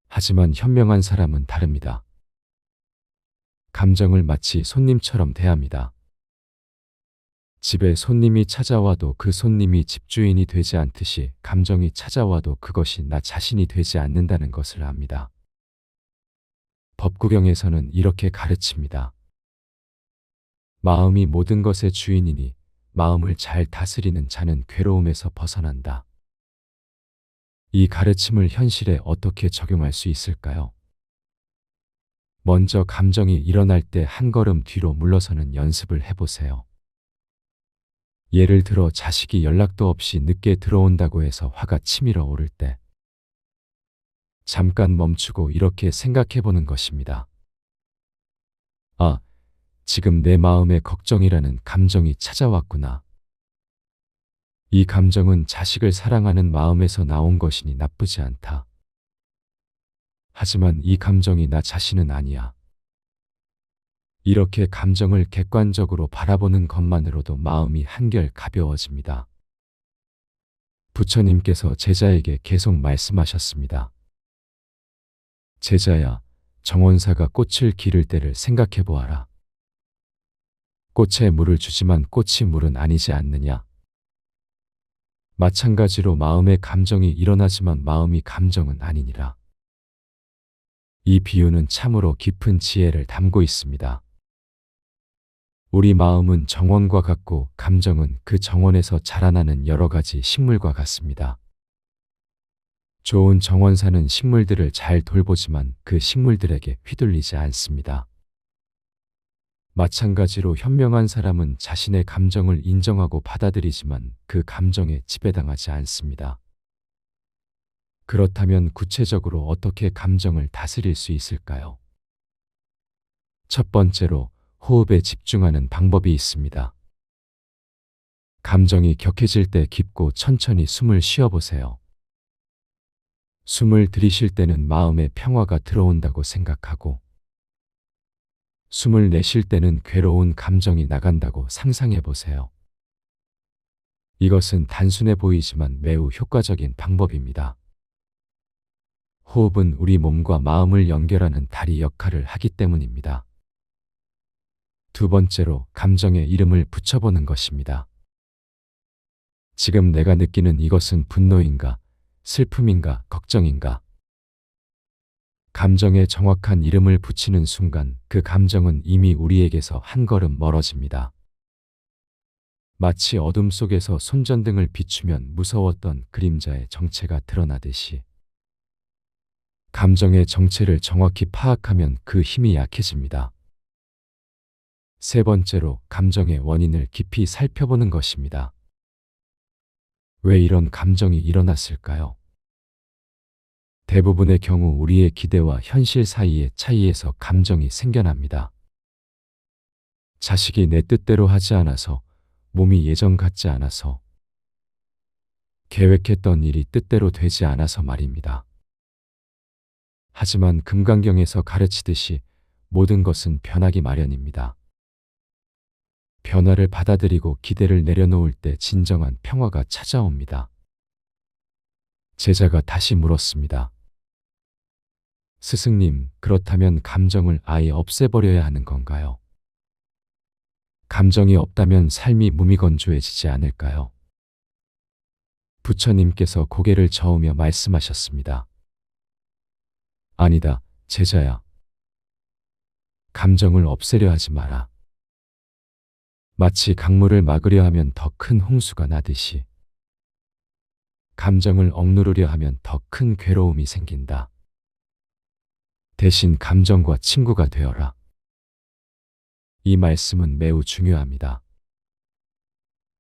하지만 현명한 사람은 다릅니다. 감정을 마치 손님처럼 대합니다. 집에 손님이 찾아와도 그 손님이 집주인이 되지 않듯이 감정이 찾아와도 그것이 나 자신이 되지 않는다는 것을 압니다. 법구경에서는 이렇게 가르칩니다. 마음이 모든 것의 주인이니 마음을 잘 다스리는 자는 괴로움에서 벗어난다. 이 가르침을 현실에 어떻게 적용할 수 있을까요? 먼저 감정이 일어날 때 한 걸음 뒤로 물러서는 연습을 해보세요. 예를 들어 자식이 연락도 없이 늦게 들어온다고 해서 화가 치밀어 오를 때 잠깐 멈추고 이렇게 생각해 보는 것입니다. 아, 지금 내 마음에 걱정이라는 감정이 찾아왔구나. 이 감정은 자식을 사랑하는 마음에서 나온 것이니 나쁘지 않다. 하지만 이 감정이 나 자신은 아니야. 이렇게 감정을 객관적으로 바라보는 것만으로도 마음이 한결 가벼워집니다. 부처님께서 제자에게 계속 말씀하셨습니다. 제자야, 정원사가 꽃을 기를 때를 생각해 보아라. 꽃에 물을 주지만 꽃이 물은 아니지 않느냐. 마찬가지로 마음의 감정이 일어나지만 마음이 감정은 아니니라. 이 비유는 참으로 깊은 지혜를 담고 있습니다. 우리 마음은 정원과 같고 감정은 그 정원에서 자라나는 여러 가지 식물과 같습니다. 좋은 정원사는 식물들을 잘 돌보지만 그 식물들에게 휘둘리지 않습니다. 마찬가지로 현명한 사람은 자신의 감정을 인정하고 받아들이지만 그 감정에 지배당하지 않습니다. 그렇다면 구체적으로 어떻게 감정을 다스릴 수 있을까요? 첫 번째로 호흡에 집중하는 방법이 있습니다. 감정이 격해질 때 깊고 천천히 숨을 쉬어보세요. 숨을 들이쉴 때는 마음의 평화가 들어온다고 생각하고 숨을 내쉴 때는 괴로운 감정이 나간다고 상상해 보세요. 이것은 단순해 보이지만 매우 효과적인 방법입니다. 호흡은 우리 몸과 마음을 연결하는 다리 역할을 하기 때문입니다. 두 번째로 감정에 이름을 붙여보는 것입니다. 지금 내가 느끼는 이것은 분노인가, 슬픔인가, 걱정인가? 감정에 정확한 이름을 붙이는 순간 그 감정은 이미 우리에게서 한 걸음 멀어집니다. 마치 어둠 속에서 손전등을 비추면 무서웠던 그림자의 정체가 드러나듯이 감정의 정체를 정확히 파악하면 그 힘이 약해집니다. 세 번째로 감정의 원인을 깊이 살펴보는 것입니다. 왜 이런 감정이 일어났을까요? 대부분의 경우 우리의 기대와 현실 사이의 차이에서 감정이 생겨납니다. 자식이 내 뜻대로 하지 않아서, 몸이 예전 같지 않아서, 계획했던 일이 뜻대로 되지 않아서 말입니다. 하지만 금강경에서 가르치듯이 모든 것은 변하기 마련입니다. 변화를 받아들이고 기대를 내려놓을 때 진정한 평화가 찾아옵니다. 제자가 다시 물었습니다. 스승님, 그렇다면 감정을 아예 없애버려야 하는 건가요? 감정이 없다면 삶이 무미건조해지지 않을까요? 부처님께서 고개를 저으며 말씀하셨습니다. 아니다, 제자야. 감정을 없애려 하지 마라. 마치 강물을 막으려 하면 더 큰 홍수가 나듯이 감정을 억누르려 하면 더 큰 괴로움이 생긴다. 대신 감정과 친구가 되어라. 이 말씀은 매우 중요합니다.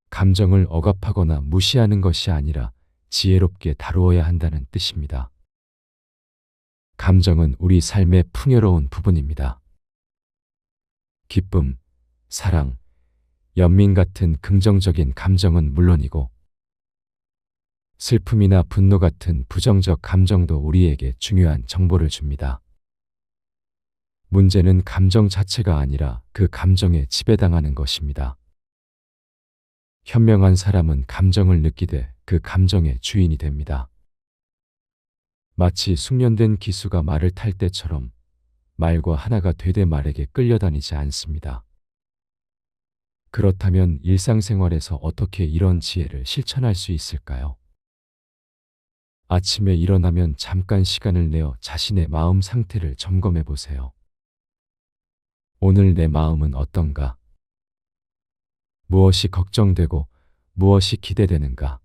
감정을 억압하거나 무시하는 것이 아니라 지혜롭게 다루어야 한다는 뜻입니다. 감정은 우리 삶의 풍요로운 부분입니다. 기쁨, 사랑, 연민 같은 긍정적인 감정은 물론이고 슬픔이나 분노 같은 부정적 감정도 우리에게 중요한 정보를 줍니다. 문제는 감정 자체가 아니라 그 감정에 지배당하는 것입니다. 현명한 사람은 감정을 느끼되 그 감정의 주인이 됩니다. 마치 숙련된 기수가 말을 탈 때처럼 말과 하나가 되되 말에게 끌려다니지 않습니다. 그렇다면 일상생활에서 어떻게 이런 지혜를 실천할 수 있을까요? 아침에 일어나면 잠깐 시간을 내어 자신의 마음 상태를 점검해 보세요. 오늘 내 마음은 어떤가? 무엇이 걱정되고 무엇이 기대되는가?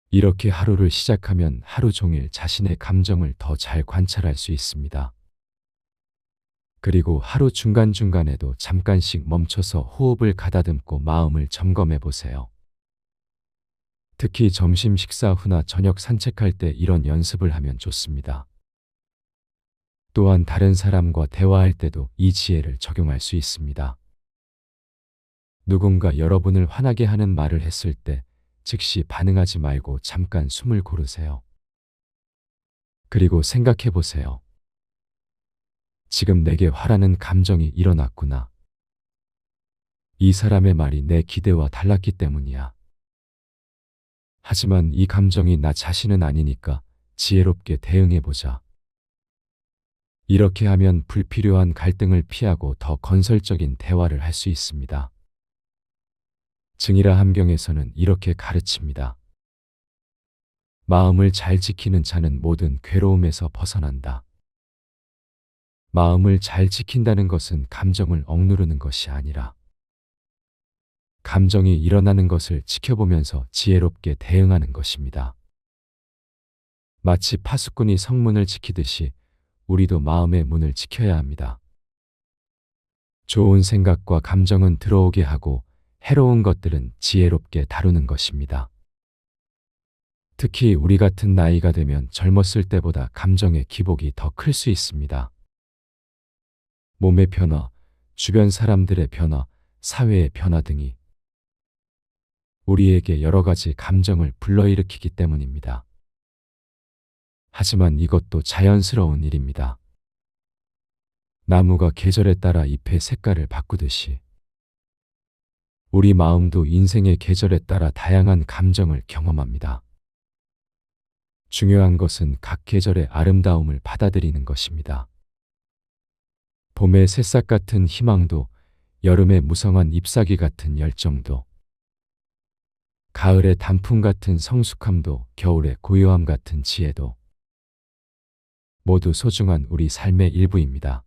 이렇게 하루를 시작하면 하루 종일 자신의 감정을 더 잘 관찰할 수 있습니다. 그리고 하루 중간중간에도 잠깐씩 멈춰서 호흡을 가다듬고 마음을 점검해 보세요. 특히 점심 식사 후나 저녁 산책할 때 이런 연습을 하면 좋습니다. 또한 다른 사람과 대화할 때도 이 지혜를 적용할 수 있습니다. 누군가 여러분을 화나게 하는 말을 했을 때 즉시 반응하지 말고 잠깐 숨을 고르세요. 그리고 생각해 보세요. 지금 내게 화라는 감정이 일어났구나. 이 사람의 말이 내 기대와 달랐기 때문이야. 하지만 이 감정이 나 자신은 아니니까 지혜롭게 대응해 보자. 이렇게 하면 불필요한 갈등을 피하고 더 건설적인 대화를 할 수 있습니다. 증이라 함경에서는 이렇게 가르칩니다. 마음을 잘 지키는 자는 모든 괴로움에서 벗어난다. 마음을 잘 지킨다는 것은 감정을 억누르는 것이 아니라 감정이 일어나는 것을 지켜보면서 지혜롭게 대응하는 것입니다. 마치 파수꾼이 성문을 지키듯이 우리도 마음의 문을 지켜야 합니다. 좋은 생각과 감정은 들어오게 하고 해로운 것들은 지혜롭게 다루는 것입니다. 특히 우리 같은 나이가 되면 젊었을 때보다 감정의 기복이 더 클 수 있습니다. 몸의 변화, 주변 사람들의 변화, 사회의 변화 등이 우리에게 여러 가지 감정을 불러일으키기 때문입니다. 하지만 이것도 자연스러운 일입니다. 나무가 계절에 따라 잎의 색깔을 바꾸듯이 우리 마음도 인생의 계절에 따라 다양한 감정을 경험합니다. 중요한 것은 각 계절의 아름다움을 받아들이는 것입니다. 봄의 새싹 같은 희망도, 여름의 무성한 잎사귀 같은 열정도, 가을의 단풍 같은 성숙함도, 겨울의 고요함 같은 지혜도 모두 소중한 우리 삶의 일부입니다.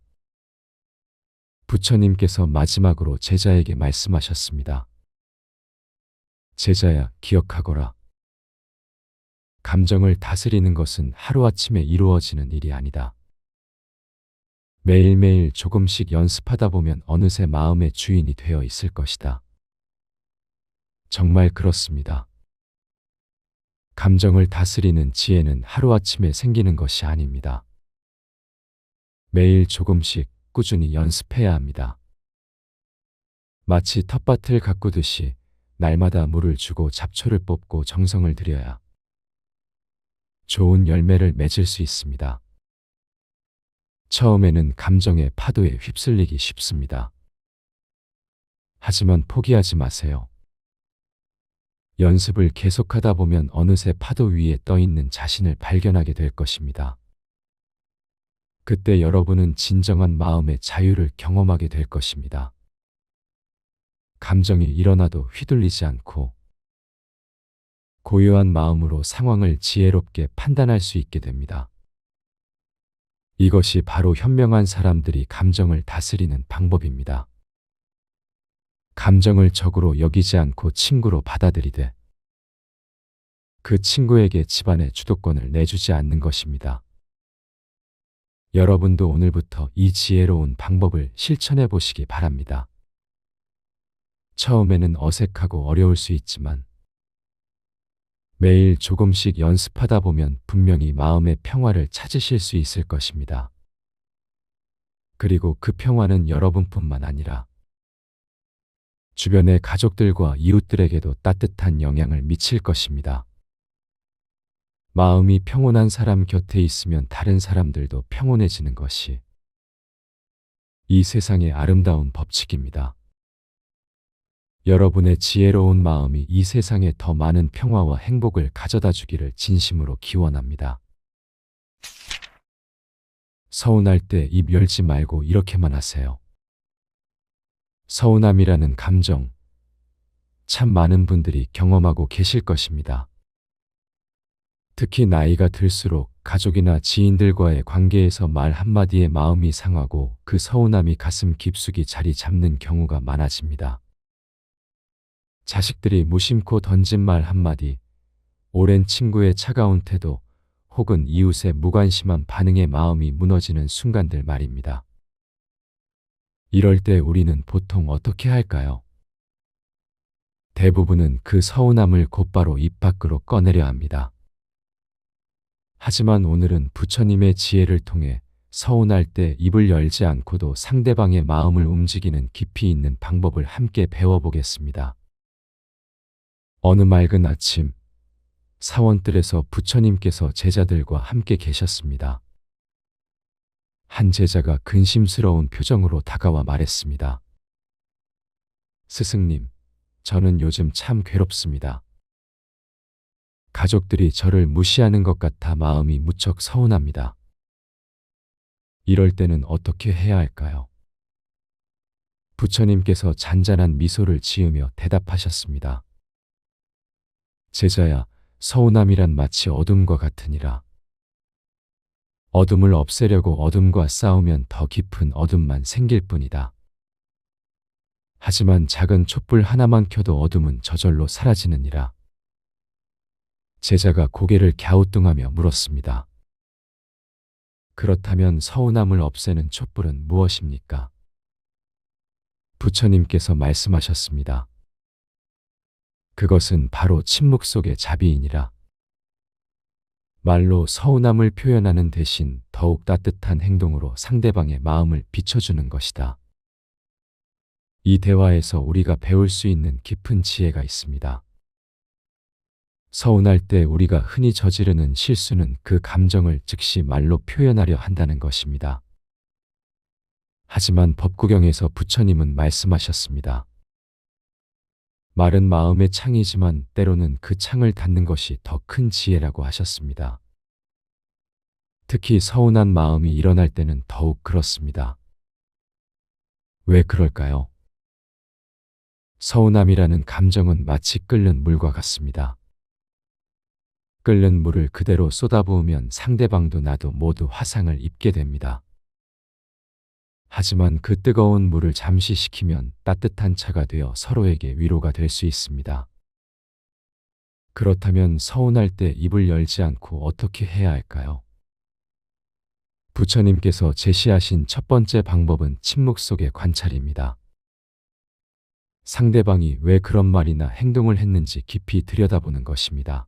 부처님께서 마지막으로 제자에게 말씀하셨습니다. 제자야, 기억하거라. 감정을 다스리는 것은 하루아침에 이루어지는 일이 아니다. 매일매일 조금씩 연습하다 보면 어느새 마음의 주인이 되어 있을 것이다. 정말 그렇습니다. 감정을 다스리는 지혜는 하루아침에 생기는 것이 아닙니다. 매일 조금씩 꾸준히 연습해야 합니다. 마치 텃밭을 가꾸듯이 날마다 물을 주고 잡초를 뽑고 정성을 들여야 좋은 열매를 맺을 수 있습니다. 처음에는 감정의 파도에 휩쓸리기 쉽습니다. 하지만 포기하지 마세요. 연습을 계속하다 보면 어느새 파도 위에 떠 있는 자신을 발견하게 될 것입니다. 그때 여러분은 진정한 마음의 자유를 경험하게 될 것입니다. 감정이 일어나도 휘둘리지 않고 고요한 마음으로 상황을 지혜롭게 판단할 수 있게 됩니다. 이것이 바로 현명한 사람들이 감정을 다스리는 방법입니다. 감정을 적으로 여기지 않고 친구로 받아들이되 그 친구에게 집안의 주도권을 내주지 않는 것입니다. 여러분도 오늘부터 이 지혜로운 방법을 실천해 보시기 바랍니다. 처음에는 어색하고 어려울 수 있지만 매일 조금씩 연습하다 보면 분명히 마음의 평화를 찾으실 수 있을 것입니다. 그리고 그 평화는 여러분뿐만 아니라 주변의 가족들과 이웃들에게도 따뜻한 영향을 미칠 것입니다. 마음이 평온한 사람 곁에 있으면 다른 사람들도 평온해지는 것이 이 세상의 아름다운 법칙입니다. 여러분의 지혜로운 마음이 이 세상에 더 많은 평화와 행복을 가져다 주기를 진심으로 기원합니다. 서운할 때 입 열지 말고 이렇게만 하세요. 서운함이라는 감정, 참 많은 분들이 경험하고 계실 것입니다. 특히 나이가 들수록 가족이나 지인들과의 관계에서 말 한마디에 마음이 상하고 그 서운함이 가슴 깊숙이 자리 잡는 경우가 많아집니다. 자식들이 무심코 던진 말 한마디, 오랜 친구의 차가운 태도, 혹은 이웃의 무관심한 반응에 마음이 무너지는 순간들 말입니다. 이럴 때 우리는 보통 어떻게 할까요? 대부분은 그 서운함을 곧바로 입 밖으로 꺼내려 합니다. 하지만 오늘은 부처님의 지혜를 통해 서운할 때 입을 열지 않고도 상대방의 마음을 움직이는 깊이 있는 방법을 함께 배워보겠습니다. 어느 맑은 아침, 사원뜰에서 부처님께서 제자들과 함께 계셨습니다. 한 제자가 근심스러운 표정으로 다가와 말했습니다. 스승님, 저는 요즘 참 괴롭습니다. 가족들이 저를 무시하는 것 같아 마음이 무척 서운합니다. 이럴 때는 어떻게 해야 할까요? 부처님께서 잔잔한 미소를 지으며 대답하셨습니다. 제자야, 서운함이란 마치 어둠과 같으니라. 어둠을 없애려고 어둠과 싸우면 더 깊은 어둠만 생길 뿐이다. 하지만 작은 촛불 하나만 켜도 어둠은 저절로 사라지느니라. 제자가 고개를 갸우뚱하며 물었습니다. 그렇다면 서운함을 없애는 촛불은 무엇입니까? 부처님께서 말씀하셨습니다. 그것은 바로 침묵 속의 자비이니라. 말로 서운함을 표현하는 대신 더욱 따뜻한 행동으로 상대방의 마음을 비춰주는 것이다. 이 대화에서 우리가 배울 수 있는 깊은 지혜가 있습니다. 서운할 때 우리가 흔히 저지르는 실수는 그 감정을 즉시 말로 표현하려 한다는 것입니다. 하지만 법구경에서 부처님은 말씀하셨습니다. 말은 마음의 창이지만 때로는 그 창을 닫는 것이 더 큰 지혜라고 하셨습니다. 특히 서운한 마음이 일어날 때는 더욱 그렇습니다. 왜 그럴까요? 서운함이라는 감정은 마치 끓는 물과 같습니다. 끓는 물을 그대로 쏟아부으면 상대방도 나도 모두 화상을 입게 됩니다. 하지만 그 뜨거운 물을 잠시 식히면 따뜻한 차가 되어 서로에게 위로가 될 수 있습니다. 그렇다면 서운할 때 입을 열지 않고 어떻게 해야 할까요? 부처님께서 제시하신 첫 번째 방법은 침묵 속의 관찰입니다. 상대방이 왜 그런 말이나 행동을 했는지 깊이 들여다보는 것입니다.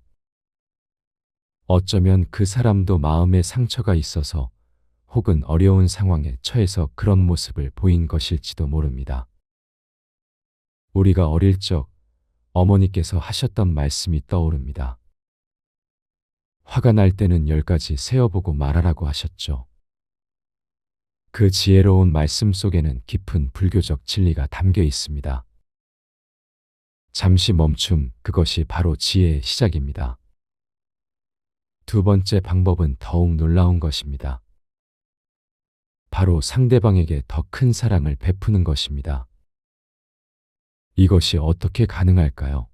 어쩌면 그 사람도 마음에 상처가 있어서 혹은 어려운 상황에 처해서 그런 모습을 보인 것일지도 모릅니다. 우리가 어릴 적 어머니께서 하셨던 말씀이 떠오릅니다. 화가 날 때는 10가지 세어보고 말하라고 하셨죠. 그 지혜로운 말씀 속에는 깊은 불교적 진리가 담겨 있습니다. 잠시 멈춤, 그것이 바로 지혜의 시작입니다. 두 번째 방법은 더욱 놀라운 것입니다. 바로 상대방에게 더 큰 사랑을 베푸는 것입니다. 이것이 어떻게 가능할까요?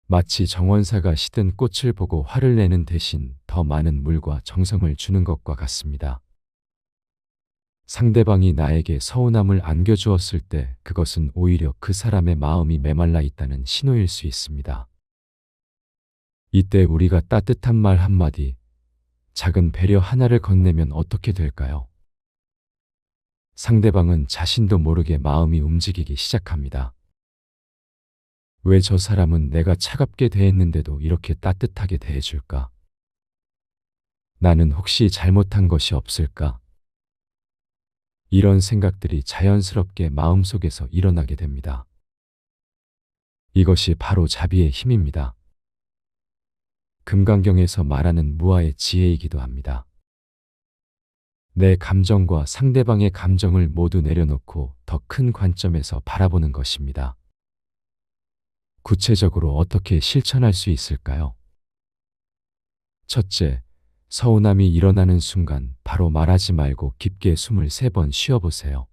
마치 정원사가 시든 꽃을 보고 화를 내는 대신 더 많은 물과 정성을 주는 것과 같습니다. 상대방이 나에게 서운함을 안겨주었을 때 그것은 오히려 그 사람의 마음이 메말라 있다는 신호일 수 있습니다. 이때 우리가 따뜻한 말 한마디, 작은 배려 하나를 건네면 어떻게 될까요? 상대방은 자신도 모르게 마음이 움직이기 시작합니다. 왜 저 사람은 내가 차갑게 대했는데도 이렇게 따뜻하게 대해줄까? 나는 혹시 잘못한 것이 없을까? 이런 생각들이 자연스럽게 마음속에서 일어나게 됩니다. 이것이 바로 자비의 힘입니다. 금강경에서 말하는 무아의 지혜이기도 합니다. 내 감정과 상대방의 감정을 모두 내려놓고 더 큰 관점에서 바라보는 것입니다. 구체적으로 어떻게 실천할 수 있을까요? 첫째, 서운함이 일어나는 순간 바로 말하지 말고 깊게 숨을 3번 쉬어보세요.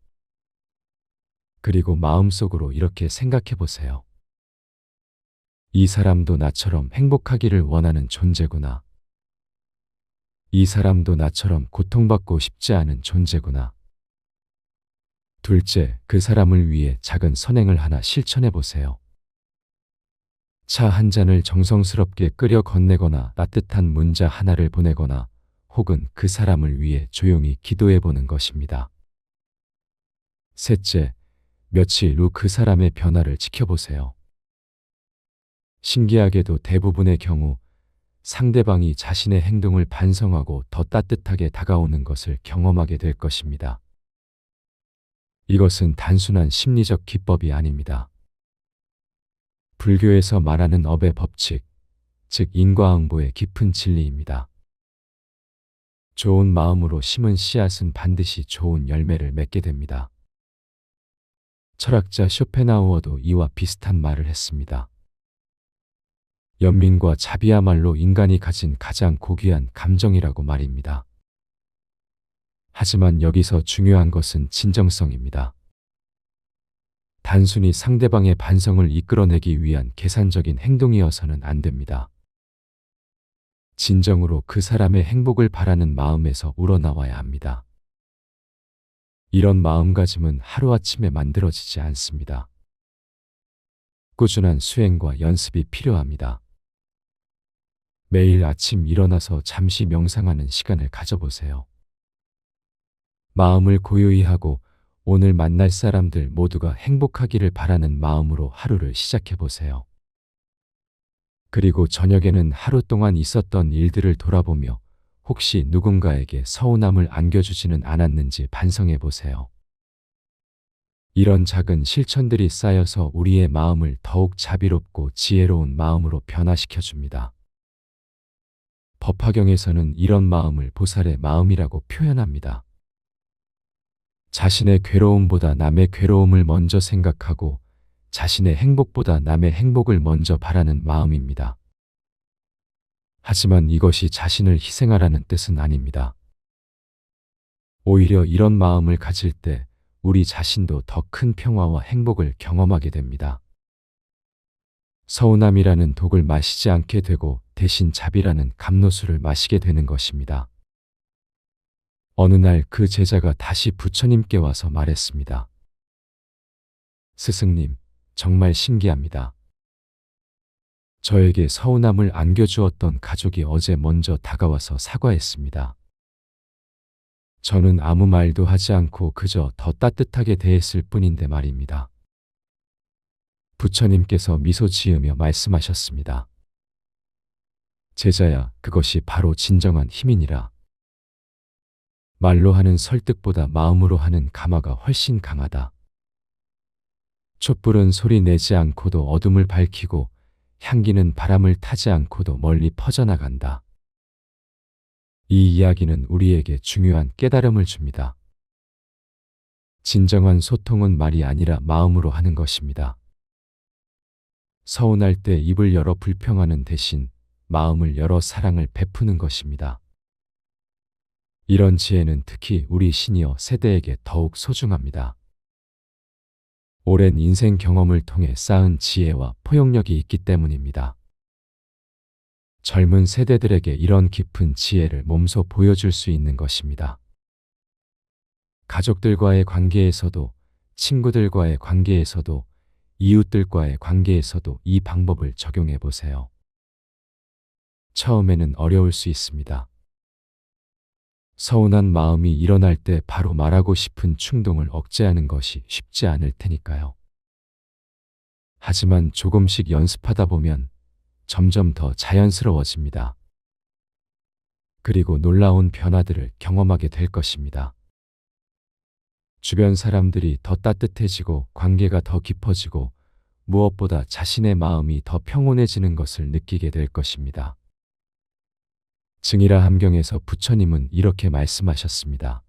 그리고 마음속으로 이렇게 생각해 보세요. 이 사람도 나처럼 행복하기를 원하는 존재구나. 이 사람도 나처럼 고통받고 싶지 않은 존재구나. 둘째, 그 사람을 위해 작은 선행을 하나 실천해 보세요. 차 한 잔을 정성스럽게 끓여 건네거나 따뜻한 문자 하나를 보내거나 혹은 그 사람을 위해 조용히 기도해 보는 것입니다. 셋째, 며칠 후 그 사람의 변화를 지켜보세요. 신기하게도 대부분의 경우 상대방이 자신의 행동을 반성하고 더 따뜻하게 다가오는 것을 경험하게 될 것입니다. 이것은 단순한 심리적 기법이 아닙니다. 불교에서 말하는 업의 법칙, 즉 인과응보의 깊은 진리입니다. 좋은 마음으로 심은 씨앗은 반드시 좋은 열매를 맺게 됩니다. 철학자 쇼펜하우어도 이와 비슷한 말을 했습니다. 연민과 자비야말로 인간이 가진 가장 고귀한 감정이라고 말입니다. 하지만 여기서 중요한 것은 진정성입니다. 단순히 상대방의 반성을 이끌어내기 위한 계산적인 행동이어서는 안 됩니다. 진정으로 그 사람의 행복을 바라는 마음에서 우러나와야 합니다. 이런 마음가짐은 하루아침에 만들어지지 않습니다. 꾸준한 수행과 연습이 필요합니다. 매일 아침 일어나서 잠시 명상하는 시간을 가져보세요. 마음을 고요히 하고 오늘 만날 사람들 모두가 행복하기를 바라는 마음으로 하루를 시작해 보세요. 그리고 저녁에는 하루 동안 있었던 일들을 돌아보며 혹시 누군가에게 서운함을 안겨주지는 않았는지 반성해 보세요. 이런 작은 실천들이 쌓여서 우리의 마음을 더욱 자비롭고 지혜로운 마음으로 변화시켜 줍니다. 법화경에서는 이런 마음을 보살의 마음이라고 표현합니다. 자신의 괴로움보다 남의 괴로움을 먼저 생각하고 자신의 행복보다 남의 행복을 먼저 바라는 마음입니다. 하지만 이것이 자신을 희생하라는 뜻은 아닙니다. 오히려 이런 마음을 가질 때 우리 자신도 더 큰 평화와 행복을 경험하게 됩니다. 서운함이라는 독을 마시지 않게 되고 대신 자비라는 감로수를 마시게 되는 것입니다. 어느 날 그 제자가 다시 부처님께 와서 말했습니다. 스승님, 정말 신기합니다. 저에게 서운함을 안겨주었던 가족이 어제 먼저 다가와서 사과했습니다. 저는 아무 말도 하지 않고 그저 더 따뜻하게 대했을 뿐인데 말입니다. 부처님께서 미소 지으며 말씀하셨습니다. 제자야, 그것이 바로 진정한 힘이니라. 말로 하는 설득보다 마음으로 하는 감화가 훨씬 강하다. 촛불은 소리 내지 않고도 어둠을 밝히고 향기는 바람을 타지 않고도 멀리 퍼져나간다. 이 이야기는 우리에게 중요한 깨달음을 줍니다. 진정한 소통은 말이 아니라 마음으로 하는 것입니다. 서운할 때 입을 열어 불평하는 대신 마음을 열어 사랑을 베푸는 것입니다. 이런 지혜는 특히 우리 시니어 세대에게 더욱 소중합니다. 오랜 인생 경험을 통해 쌓은 지혜와 포용력이 있기 때문입니다. 젊은 세대들에게 이런 깊은 지혜를 몸소 보여줄 수 있는 것입니다. 가족들과의 관계에서도, 친구들과의 관계에서도, 이웃들과의 관계에서도 이 방법을 적용해 보세요. 처음에는 어려울 수 있습니다. 서운한 마음이 일어날 때 바로 말하고 싶은 충동을 억제하는 것이 쉽지 않을 테니까요. 하지만 조금씩 연습하다 보면 점점 더 자연스러워집니다. 그리고 놀라운 변화들을 경험하게 될 것입니다. 주변 사람들이 더 따뜻해지고 관계가 더 깊어지고 무엇보다 자신의 마음이 더 평온해지는 것을 느끼게 될 것입니다. 증이라 함경에서 부처님은 이렇게 말씀하셨습니다.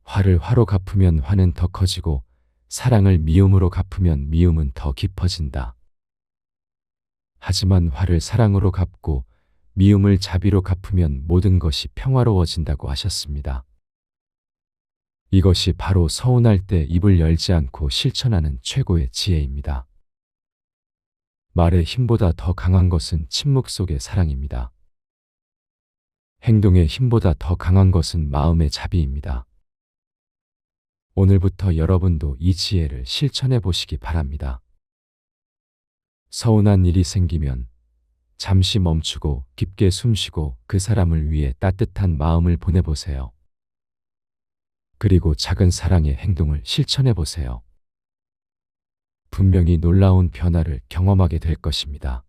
화를 화로 갚으면 화는 더 커지고 사랑을 미움으로 갚으면 미움은 더 깊어진다. 하지만 화를 사랑으로 갚고 미움을 자비로 갚으면 모든 것이 평화로워진다고 하셨습니다. 이것이 바로 서운할 때 입을 열지 않고 실천하는 최고의 지혜입니다. 말의 힘보다 더 강한 것은 침묵 속의 사랑입니다. 행동의 힘보다 더 강한 것은 마음의 자비입니다. 오늘부터 여러분도 이 지혜를 실천해 보시기 바랍니다. 서운한 일이 생기면 잠시 멈추고 깊게 숨쉬고 그 사람을 위해 따뜻한 마음을 보내보세요. 그리고 작은 사랑의 행동을 실천해 보세요. 분명히 놀라운 변화를 경험하게 될 것입니다.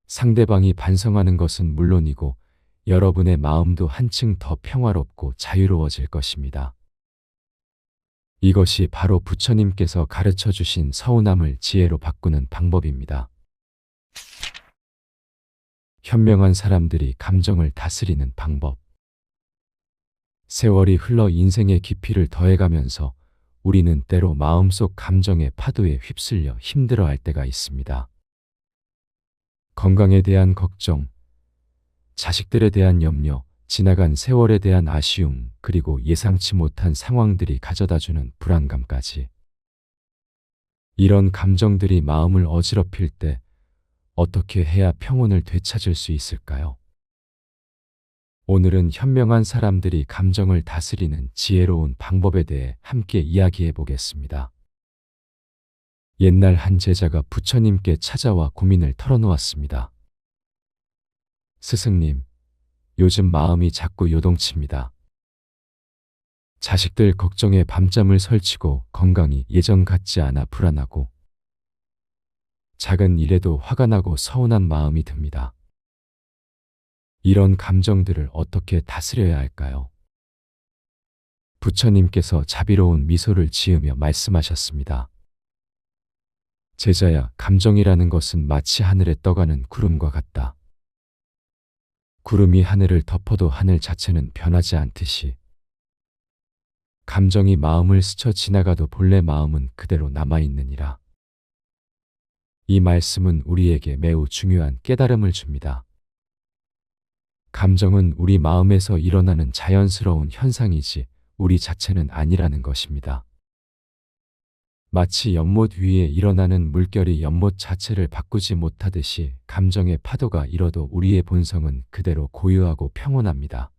상대방이 반성하는 것은 물론이고 여러분의 마음도 한층 더 평화롭고 자유로워질 것입니다. 이것이 바로 부처님께서 가르쳐 주신 서운함을 지혜로 바꾸는 방법입니다. 현명한 사람들이 감정을 다스리는 방법. 세월이 흘러 인생의 깊이를 더해가면서 우리는 때로 마음속 감정의 파도에 휩쓸려 힘들어할 때가 있습니다. 건강에 대한 걱정, 자식들에 대한 염려, 지나간 세월에 대한 아쉬움, 그리고 예상치 못한 상황들이 가져다주는 불안감까지. 이런 감정들이 마음을 어지럽힐 때 어떻게 해야 평온을 되찾을 수 있을까요? 오늘은 현명한 사람들이 감정을 다스리는 지혜로운 방법에 대해 함께 이야기해 보겠습니다. 옛날 한 제자가 부처님께 찾아와 고민을 털어놓았습니다. 스승님, 요즘 마음이 자꾸 요동칩니다. 자식들 걱정에 밤잠을 설치고 건강이 예전 같지 않아 불안하고 작은 일에도 화가 나고 서운한 마음이 듭니다. 이런 감정들을 어떻게 다스려야 할까요? 부처님께서 자비로운 미소를 지으며 말씀하셨습니다. 제자야, 감정이라는 것은 마치 하늘에 떠가는 구름과 같다. 구름이 하늘을 덮어도 하늘 자체는 변하지 않듯이 감정이 마음을 스쳐 지나가도 본래 마음은 그대로 남아있느니라. 이 말씀은 우리에게 매우 중요한 깨달음을 줍니다. 감정은 우리 마음에서 일어나는 자연스러운 현상이지 우리 자체는 아니라는 것입니다. 마치 연못 위에 일어나는 물결이 연못 자체를 바꾸지 못하듯이 감정의 파도가 일어도 우리의 본성은 그대로 고유하고 평온합니다.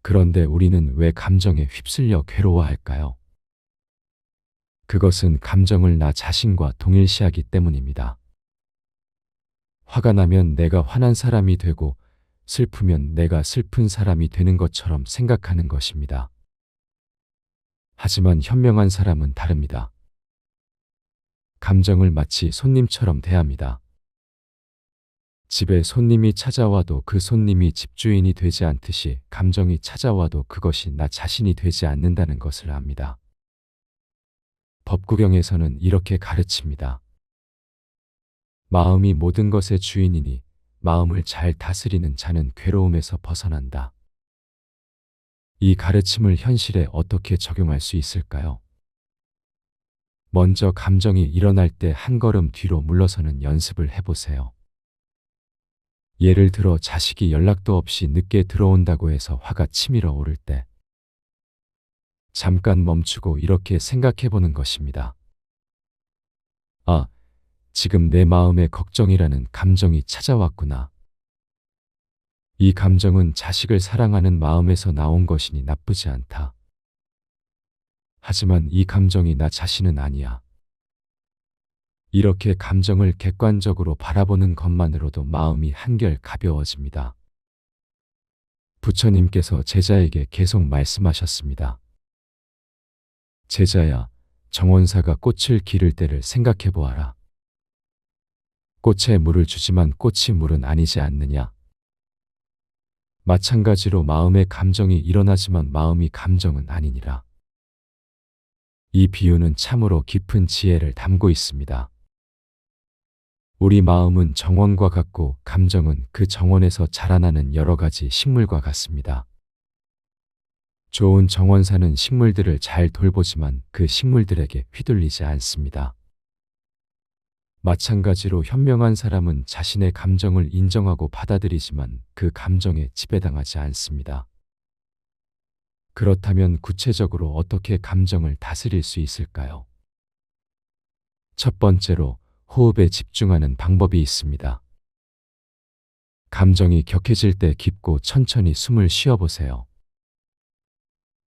그런데 우리는 왜 감정에 휩쓸려 괴로워할까요? 그것은 감정을 나 자신과 동일시하기 때문입니다. 화가 나면 내가 화난 사람이 되고 슬프면 내가 슬픈 사람이 되는 것처럼 생각하는 것입니다. 하지만 현명한 사람은 다릅니다. 감정을 마치 손님처럼 대합니다. 집에 손님이 찾아와도 그 손님이 집주인이 되지 않듯이 감정이 찾아와도 그것이 나 자신이 되지 않는다는 것을 압니다. 법구경에서는 이렇게 가르칩니다. 마음이 모든 것의 주인이니 마음을 잘 다스리는 자는 괴로움에서 벗어난다. 이 가르침을 현실에 어떻게 적용할 수 있을까요? 먼저 감정이 일어날 때 한 걸음 뒤로 물러서는 연습을 해보세요. 예를 들어 자식이 연락도 없이 늦게 들어온다고 해서 화가 치밀어 오를 때 잠깐 멈추고 이렇게 생각해 보는 것입니다. 아, 지금 내 마음에 걱정이라는 감정이 찾아왔구나. 이 감정은 자식을 사랑하는 마음에서 나온 것이니 나쁘지 않다. 하지만 이 감정이 나 자신은 아니야. 이렇게 감정을 객관적으로 바라보는 것만으로도 마음이 한결 가벼워집니다. 부처님께서 제자에게 계속 말씀하셨습니다. 제자야, 정원사가 꽃을 기를 때를 생각해 보아라. 꽃에 물을 주지만 꽃이 물은 아니지 않느냐? 마찬가지로 마음의 감정이 일어나지만 마음이 감정은 아니니라. 이 비유는 참으로 깊은 지혜를 담고 있습니다. 우리 마음은 정원과 같고 감정은 그 정원에서 자라나는 여러 가지 식물과 같습니다. 좋은 정원사는 식물들을 잘 돌보지만 그 식물들에게 휘둘리지 않습니다. 마찬가지로 현명한 사람은 자신의 감정을 인정하고 받아들이지만 그 감정에 지배당하지 않습니다. 그렇다면 구체적으로 어떻게 감정을 다스릴 수 있을까요? 첫 번째로 호흡에 집중하는 방법이 있습니다. 감정이 격해질 때 깊고 천천히 숨을 쉬어보세요.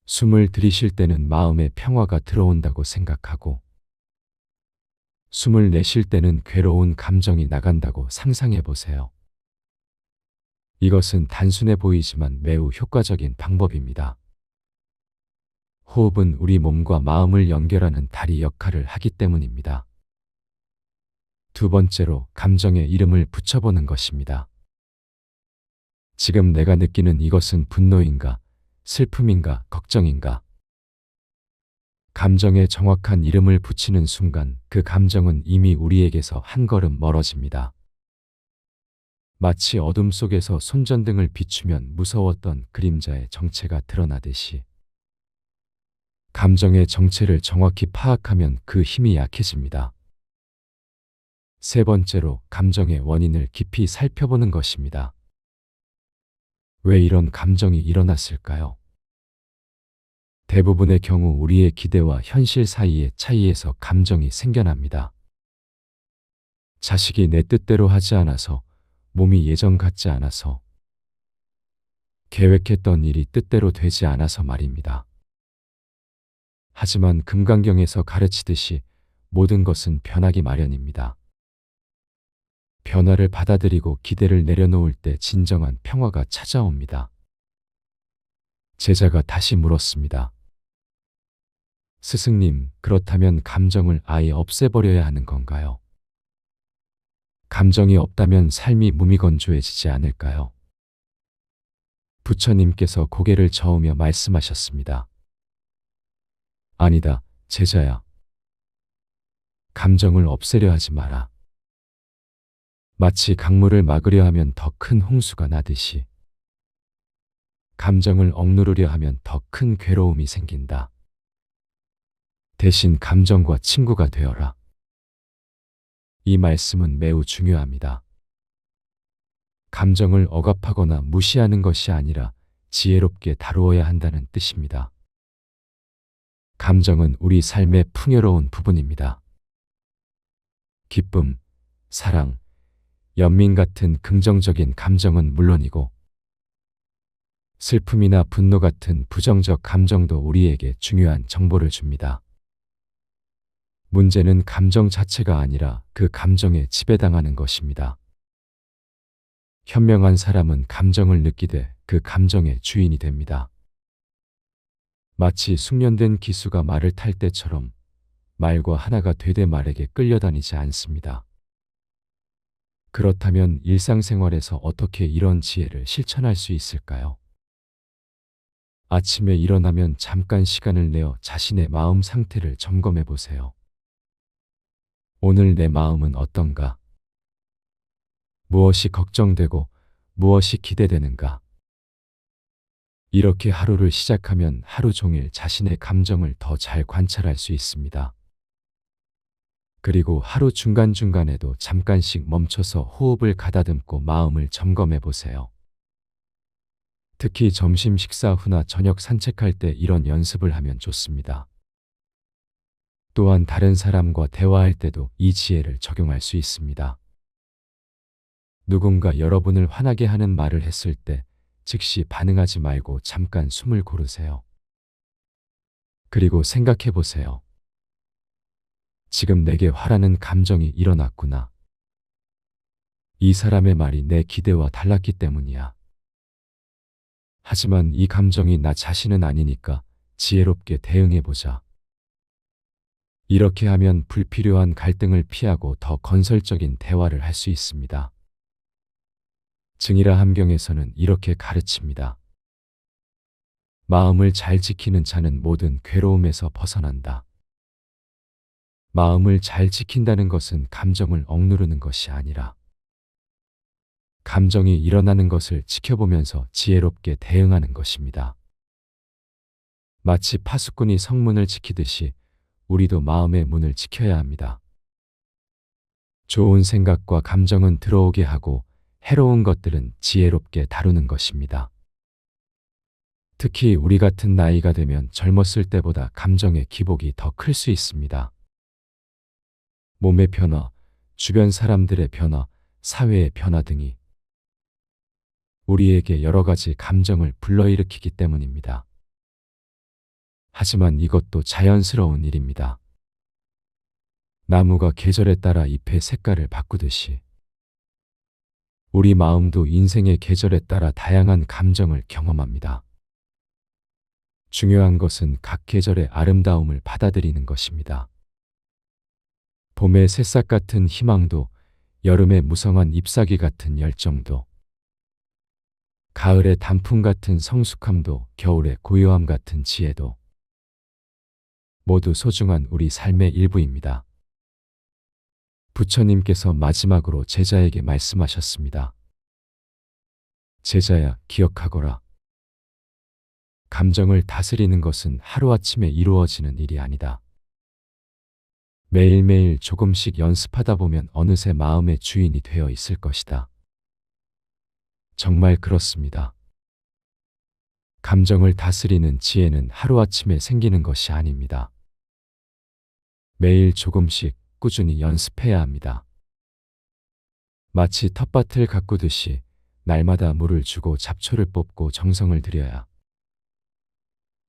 숨을 들이쉴 때는 마음의 평화가 들어온다고 생각하고 숨을 내쉴 때는 괴로운 감정이 나간다고 상상해 보세요. 이것은 단순해 보이지만 매우 효과적인 방법입니다. 호흡은 우리 몸과 마음을 연결하는 다리 역할을 하기 때문입니다. 두 번째로 감정에 이름을 붙여보는 것입니다. 지금 내가 느끼는 이것은 분노인가, 슬픔인가, 걱정인가? 감정에 정확한 이름을 붙이는 순간 그 감정은 이미 우리에게서 한 걸음 멀어집니다. 마치 어둠 속에서 손전등을 비추면 무서웠던 그림자의 정체가 드러나듯이 감정의 정체를 정확히 파악하면 그 힘이 약해집니다. 세 번째로 감정의 원인을 깊이 살펴보는 것입니다. 왜 이런 감정이 일어났을까요? 대부분의 경우 우리의 기대와 현실 사이의 차이에서 감정이 생겨납니다. 자식이 내 뜻대로 하지 않아서, 몸이 예전 같지 않아서, 계획했던 일이 뜻대로 되지 않아서 말입니다. 하지만 금강경에서 가르치듯이 모든 것은 변하기 마련입니다. 변화를 받아들이고 기대를 내려놓을 때 진정한 평화가 찾아옵니다. 제자가 다시 물었습니다. 스승님, 그렇다면 감정을 아예 없애버려야 하는 건가요? 감정이 없다면 삶이 무미건조해지지 않을까요? 부처님께서 고개를 저으며 말씀하셨습니다. 아니다, 제자야. 감정을 없애려 하지 마라. 마치 강물을 막으려 하면 더 큰 홍수가 나듯이 감정을 억누르려 하면 더 큰 괴로움이 생긴다. 대신 감정과 친구가 되어라. 이 말씀은 매우 중요합니다. 감정을 억압하거나 무시하는 것이 아니라 지혜롭게 다루어야 한다는 뜻입니다. 감정은 우리 삶의 풍요로운 부분입니다. 기쁨, 사랑, 연민 같은 긍정적인 감정은 물론이고 슬픔이나 분노 같은 부정적 감정도 우리에게 중요한 정보를 줍니다. 문제는 감정 자체가 아니라 그 감정에 지배당하는 것입니다. 현명한 사람은 감정을 느끼되 그 감정의 주인이 됩니다. 마치 숙련된 기수가 말을 탈 때처럼 말과 하나가 되되 말에게 끌려다니지 않습니다. 그렇다면 일상생활에서 어떻게 이런 지혜를 실천할 수 있을까요? 아침에 일어나면 잠깐 시간을 내어 자신의 마음 상태를 점검해 보세요. 오늘 내 마음은 어떤가? 무엇이 걱정되고 무엇이 기대되는가? 이렇게 하루를 시작하면 하루 종일 자신의 감정을 더 잘 관찰할 수 있습니다. 그리고 하루 중간중간에도 잠깐씩 멈춰서 호흡을 가다듬고 마음을 점검해 보세요. 특히 점심 식사 후나 저녁 산책할 때 이런 연습을 하면 좋습니다. 또한 다른 사람과 대화할 때도 이 지혜를 적용할 수 있습니다. 누군가 여러분을 화나게 하는 말을 했을 때 즉시 반응하지 말고 잠깐 숨을 고르세요. 그리고 생각해 보세요. 지금 내게 화라는 감정이 일어났구나. 이 사람의 말이 내 기대와 달랐기 때문이야. 하지만 이 감정이 나 자신은 아니니까 지혜롭게 대응해 보자. 이렇게 하면 불필요한 갈등을 피하고 더 건설적인 대화를 할 수 있습니다. 증이라 함경에서는 이렇게 가르칩니다. 마음을 잘 지키는 자는 모든 괴로움에서 벗어난다. 마음을 잘 지킨다는 것은 감정을 억누르는 것이 아니라 감정이 일어나는 것을 지켜보면서 지혜롭게 대응하는 것입니다. 마치 파수꾼이 성문을 지키듯이 우리도 마음의 문을 지켜야 합니다. 좋은 생각과 감정은 들어오게 하고 해로운 것들은 지혜롭게 다루는 것입니다. 특히 우리 같은 나이가 되면 젊었을 때보다 감정의 기복이 더 클 수 있습니다. 몸의 변화, 주변 사람들의 변화, 사회의 변화 등이 우리에게 여러 가지 감정을 불러일으키기 때문입니다. 하지만 이것도 자연스러운 일입니다. 나무가 계절에 따라 잎의 색깔을 바꾸듯이 우리 마음도 인생의 계절에 따라 다양한 감정을 경험합니다. 중요한 것은 각 계절의 아름다움을 받아들이는 것입니다. 봄의 새싹 같은 희망도, 여름의 무성한 잎사귀 같은 열정도, 가을의 단풍 같은 성숙함도, 겨울의 고요함 같은 지혜도 모두 소중한 우리 삶의 일부입니다. 부처님께서 마지막으로 제자에게 말씀하셨습니다. 제자야, 기억하거라. 감정을 다스리는 것은 하루아침에 이루어지는 일이 아니다. 매일매일 조금씩 연습하다 보면 어느새 마음의 주인이 되어 있을 것이다. 정말 그렇습니다. 감정을 다스리는 지혜는 하루아침에 생기는 것이 아닙니다. 매일 조금씩 꾸준히 연습해야 합니다. 마치 텃밭을 가꾸듯이 날마다 물을 주고 잡초를 뽑고 정성을 들여야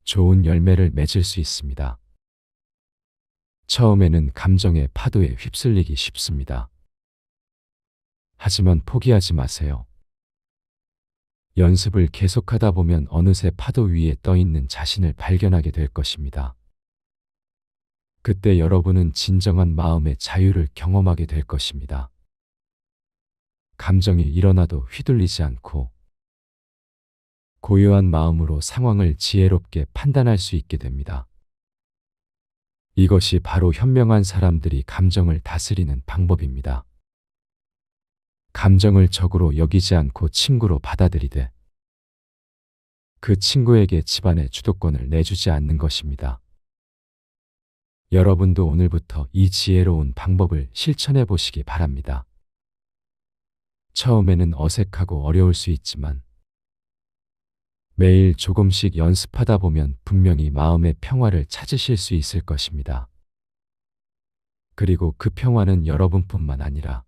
좋은 열매를 맺을 수 있습니다. 처음에는 감정의 파도에 휩쓸리기 쉽습니다. 하지만 포기하지 마세요. 연습을 계속하다 보면 어느새 파도 위에 떠 있는 자신을 발견하게 될 것입니다. 그때 여러분은 진정한 마음의 자유를 경험하게 될 것입니다. 감정이 일어나도 휘둘리지 않고 고요한 마음으로 상황을 지혜롭게 판단할 수 있게 됩니다. 이것이 바로 현명한 사람들이 감정을 다스리는 방법입니다. 감정을 적으로 여기지 않고 친구로 받아들이되 그 친구에게 집안의 주도권을 내주지 않는 것입니다. 여러분도 오늘부터 이 지혜로운 방법을 실천해 보시기 바랍니다. 처음에는 어색하고 어려울 수 있지만 매일 조금씩 연습하다 보면 분명히 마음의 평화를 찾으실 수 있을 것입니다. 그리고 그 평화는 여러분뿐만 아니라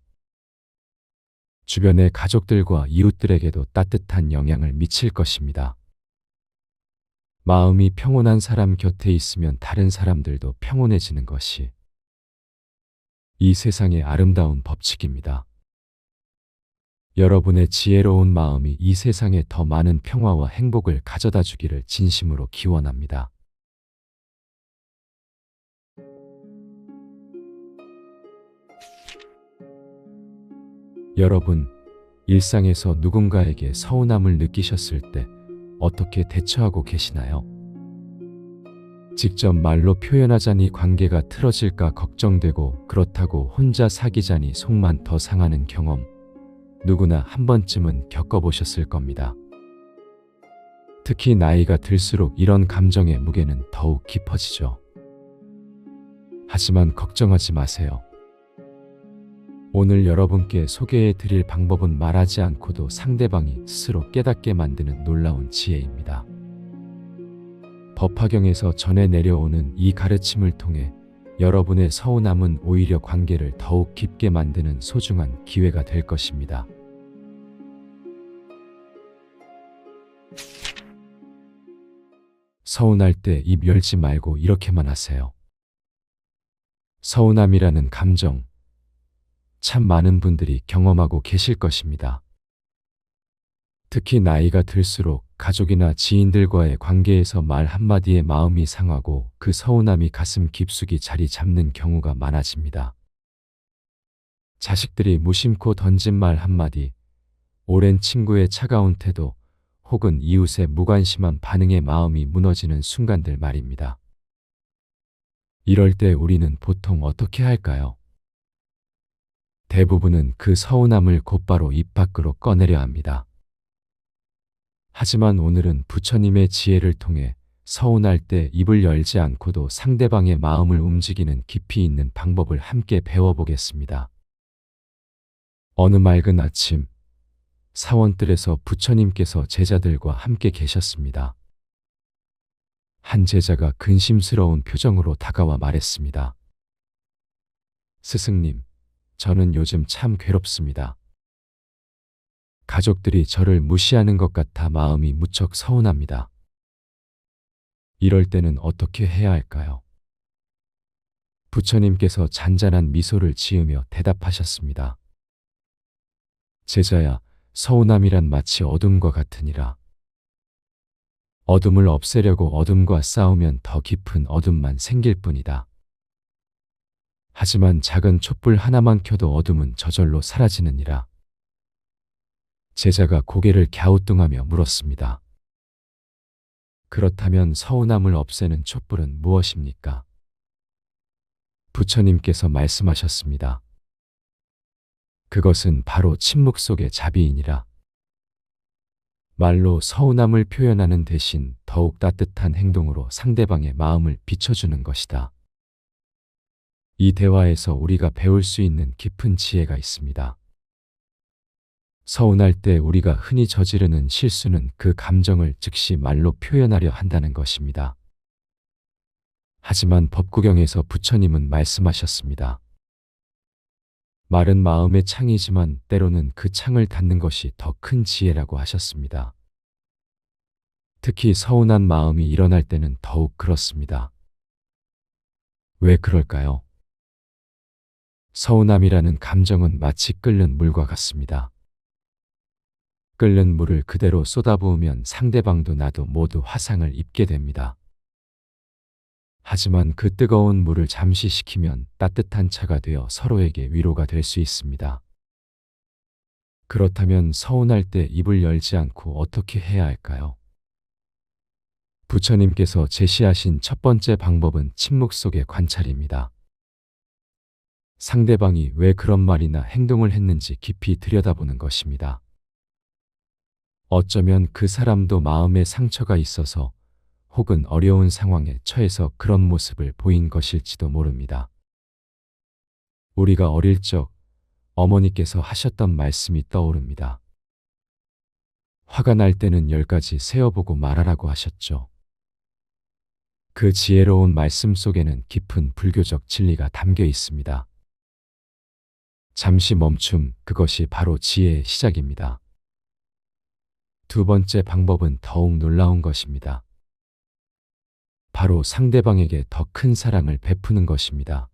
주변의 가족들과 이웃들에게도 따뜻한 영향을 미칠 것입니다. 마음이 평온한 사람 곁에 있으면 다른 사람들도 평온해지는 것이 이 세상의 아름다운 법칙입니다. 여러분의 지혜로운 마음이 이 세상에 더 많은 평화와 행복을 가져다 주기를 진심으로 기원합니다. 여러분, 일상에서 누군가에게 서운함을 느끼셨을 때 어떻게 대처하고 계시나요? 직접 말로 표현하자니 관계가 틀어질까 걱정되고 그렇다고 혼자 사귀자니 속만 더 상하는 경험, 누구나 한 번쯤은 겪어보셨을 겁니다. 특히 나이가 들수록 이런 감정의 무게는 더욱 깊어지죠. 하지만 걱정하지 마세요. 오늘 여러분께 소개해 드릴 방법은 말하지 않고도 상대방이 스스로 깨닫게 만드는 놀라운 지혜입니다. 법화경에서 전해 내려오는 이 가르침을 통해 여러분의 서운함은 오히려 관계를 더욱 깊게 만드는 소중한 기회가 될 것입니다. 서운할 때 입 열지 말고 이렇게만 하세요. 서운함이라는 감정, 참 많은 분들이 경험하고 계실 것입니다. 특히 나이가 들수록 가족이나 지인들과의 관계에서 말 한마디에 마음이 상하고 그 서운함이 가슴 깊숙이 자리 잡는 경우가 많아집니다. 자식들이 무심코 던진 말 한마디, 오랜 친구의 차가운 태도, 혹은 이웃의 무관심한 반응에 마음이 무너지는 순간들 말입니다. 이럴 때 우리는 보통 어떻게 할까요? 대부분은 그 서운함을 곧바로 입 밖으로 꺼내려 합니다. 하지만 오늘은 부처님의 지혜를 통해 서운할 때 입을 열지 않고도 상대방의 마음을 움직이는 깊이 있는 방법을 함께 배워보겠습니다. 어느 맑은 아침, 사원뜰에서 부처님께서 제자들과 함께 계셨습니다. 한 제자가 근심스러운 표정으로 다가와 말했습니다. 스승님, 저는 요즘 참 괴롭습니다. 가족들이 저를 무시하는 것 같아 마음이 무척 서운합니다. 이럴 때는 어떻게 해야 할까요? 부처님께서 잔잔한 미소를 지으며 대답하셨습니다. 제자야, 서운함이란 마치 어둠과 같으니라. 어둠을 없애려고 어둠과 싸우면 더 깊은 어둠만 생길 뿐이다. 하지만 작은 촛불 하나만 켜도 어둠은 저절로 사라지느니라. 제자가 고개를 갸우뚱하며 물었습니다. 그렇다면 서운함을 없애는 촛불은 무엇입니까? 부처님께서 말씀하셨습니다. 그것은 바로 침묵 속의 자비이니라. 말로 서운함을 표현하는 대신 더욱 따뜻한 행동으로 상대방의 마음을 비춰주는 것이다. 이 대화에서 우리가 배울 수 있는 깊은 지혜가 있습니다. 서운할 때 우리가 흔히 저지르는 실수는 그 감정을 즉시 말로 표현하려 한다는 것입니다. 하지만 법구경에서 부처님은 말씀하셨습니다. 말은 마음의 창이지만 때로는 그 창을 닫는 것이 더 큰 지혜라고 하셨습니다. 특히 서운한 마음이 일어날 때는 더욱 그렇습니다. 왜 그럴까요? 서운함이라는 감정은 마치 끓는 물과 같습니다. 끓는 물을 그대로 쏟아부으면 상대방도 나도 모두 화상을 입게 됩니다. 하지만 그 뜨거운 물을 잠시 식히면 따뜻한 차가 되어 서로에게 위로가 될 수 있습니다. 그렇다면 서운할 때 입을 열지 않고 어떻게 해야 할까요? 부처님께서 제시하신 첫 번째 방법은 침묵 속의 관찰입니다. 상대방이 왜 그런 말이나 행동을 했는지 깊이 들여다보는 것입니다. 어쩌면 그 사람도 마음에 상처가 있어서 혹은 어려운 상황에 처해서 그런 모습을 보인 것일지도 모릅니다. 우리가 어릴 적 어머니께서 하셨던 말씀이 떠오릅니다. 화가 날 때는 10가지 세어보고 말하라고 하셨죠. 그 지혜로운 말씀 속에는 깊은 불교적 진리가 담겨 있습니다. 잠시 멈춤, 그것이 바로 지혜의 시작입니다. 두 번째 방법은 더욱 놀라운 것입니다. 바로 상대방에게 더 큰 사랑을 베푸는 것입니다.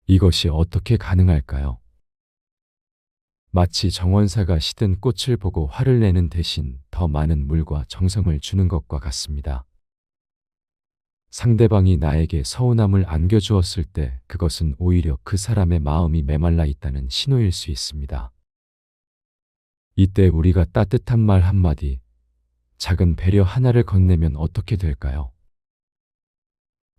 이것이 어떻게 가능할까요? 마치 정원사가 시든 꽃을 보고 화를 내는 대신 더 많은 물과 정성을 주는 것과 같습니다. 상대방이 나에게 서운함을 안겨주었을 때 그것은 오히려 그 사람의 마음이 메말라 있다는 신호일 수 있습니다. 이때 우리가 따뜻한 말 한마디, 작은 배려 하나를 건네면 어떻게 될까요?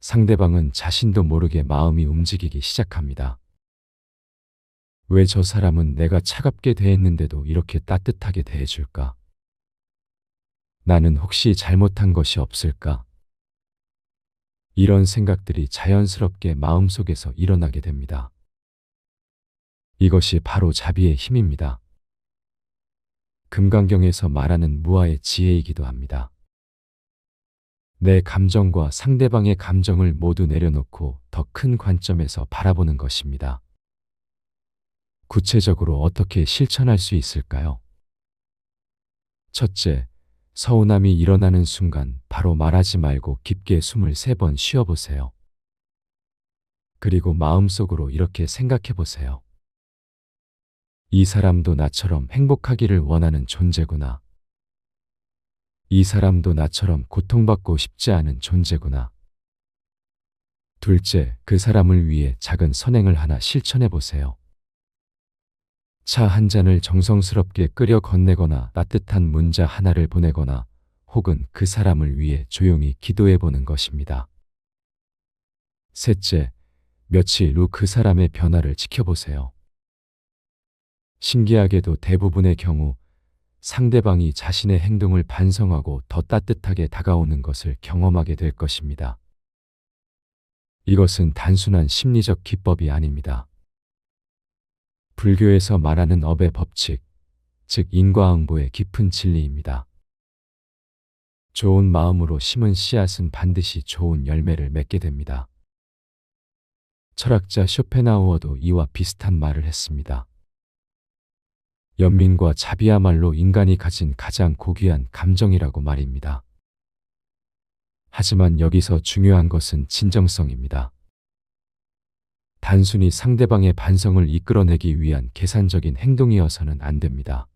상대방은 자신도 모르게 마음이 움직이기 시작합니다. 왜 저 사람은 내가 차갑게 대했는데도 이렇게 따뜻하게 대해줄까? 나는 혹시 잘못한 것이 없을까? 이런 생각들이 자연스럽게 마음속에서 일어나게 됩니다. 이것이 바로 자비의 힘입니다. 금강경에서 말하는 무아의 지혜이기도 합니다. 내 감정과 상대방의 감정을 모두 내려놓고 더 큰 관점에서 바라보는 것입니다. 구체적으로 어떻게 실천할 수 있을까요? 첫째, 서운함이 일어나는 순간 바로 말하지 말고 깊게 숨을 3번 쉬어보세요. 그리고 마음속으로 이렇게 생각해 보세요. 이 사람도 나처럼 행복하기를 원하는 존재구나. 이 사람도 나처럼 고통받고 싶지 않은 존재구나. 둘째, 그 사람을 위해 작은 선행을 하나 실천해 보세요. 차 한 잔을 정성스럽게 끓여 건네거나 따뜻한 문자 하나를 보내거나 혹은 그 사람을 위해 조용히 기도해 보는 것입니다. 셋째, 며칠 후 그 사람의 변화를 지켜보세요. 신기하게도 대부분의 경우 상대방이 자신의 행동을 반성하고 더 따뜻하게 다가오는 것을 경험하게 될 것입니다. 이것은 단순한 심리적 기법이 아닙니다. 불교에서 말하는 업의 법칙, 즉 인과응보의 깊은 진리입니다. 좋은 마음으로 심은 씨앗은 반드시 좋은 열매를 맺게 됩니다. 철학자 쇼펜하우어도 이와 비슷한 말을 했습니다. 연민과 자비야말로 인간이 가진 가장 고귀한 감정이라고 말입니다. 하지만 여기서 중요한 것은 진정성입니다. 단순히 상대방의 반성을 이끌어내기 위한 계산적인 행동이어서는 안 됩니다.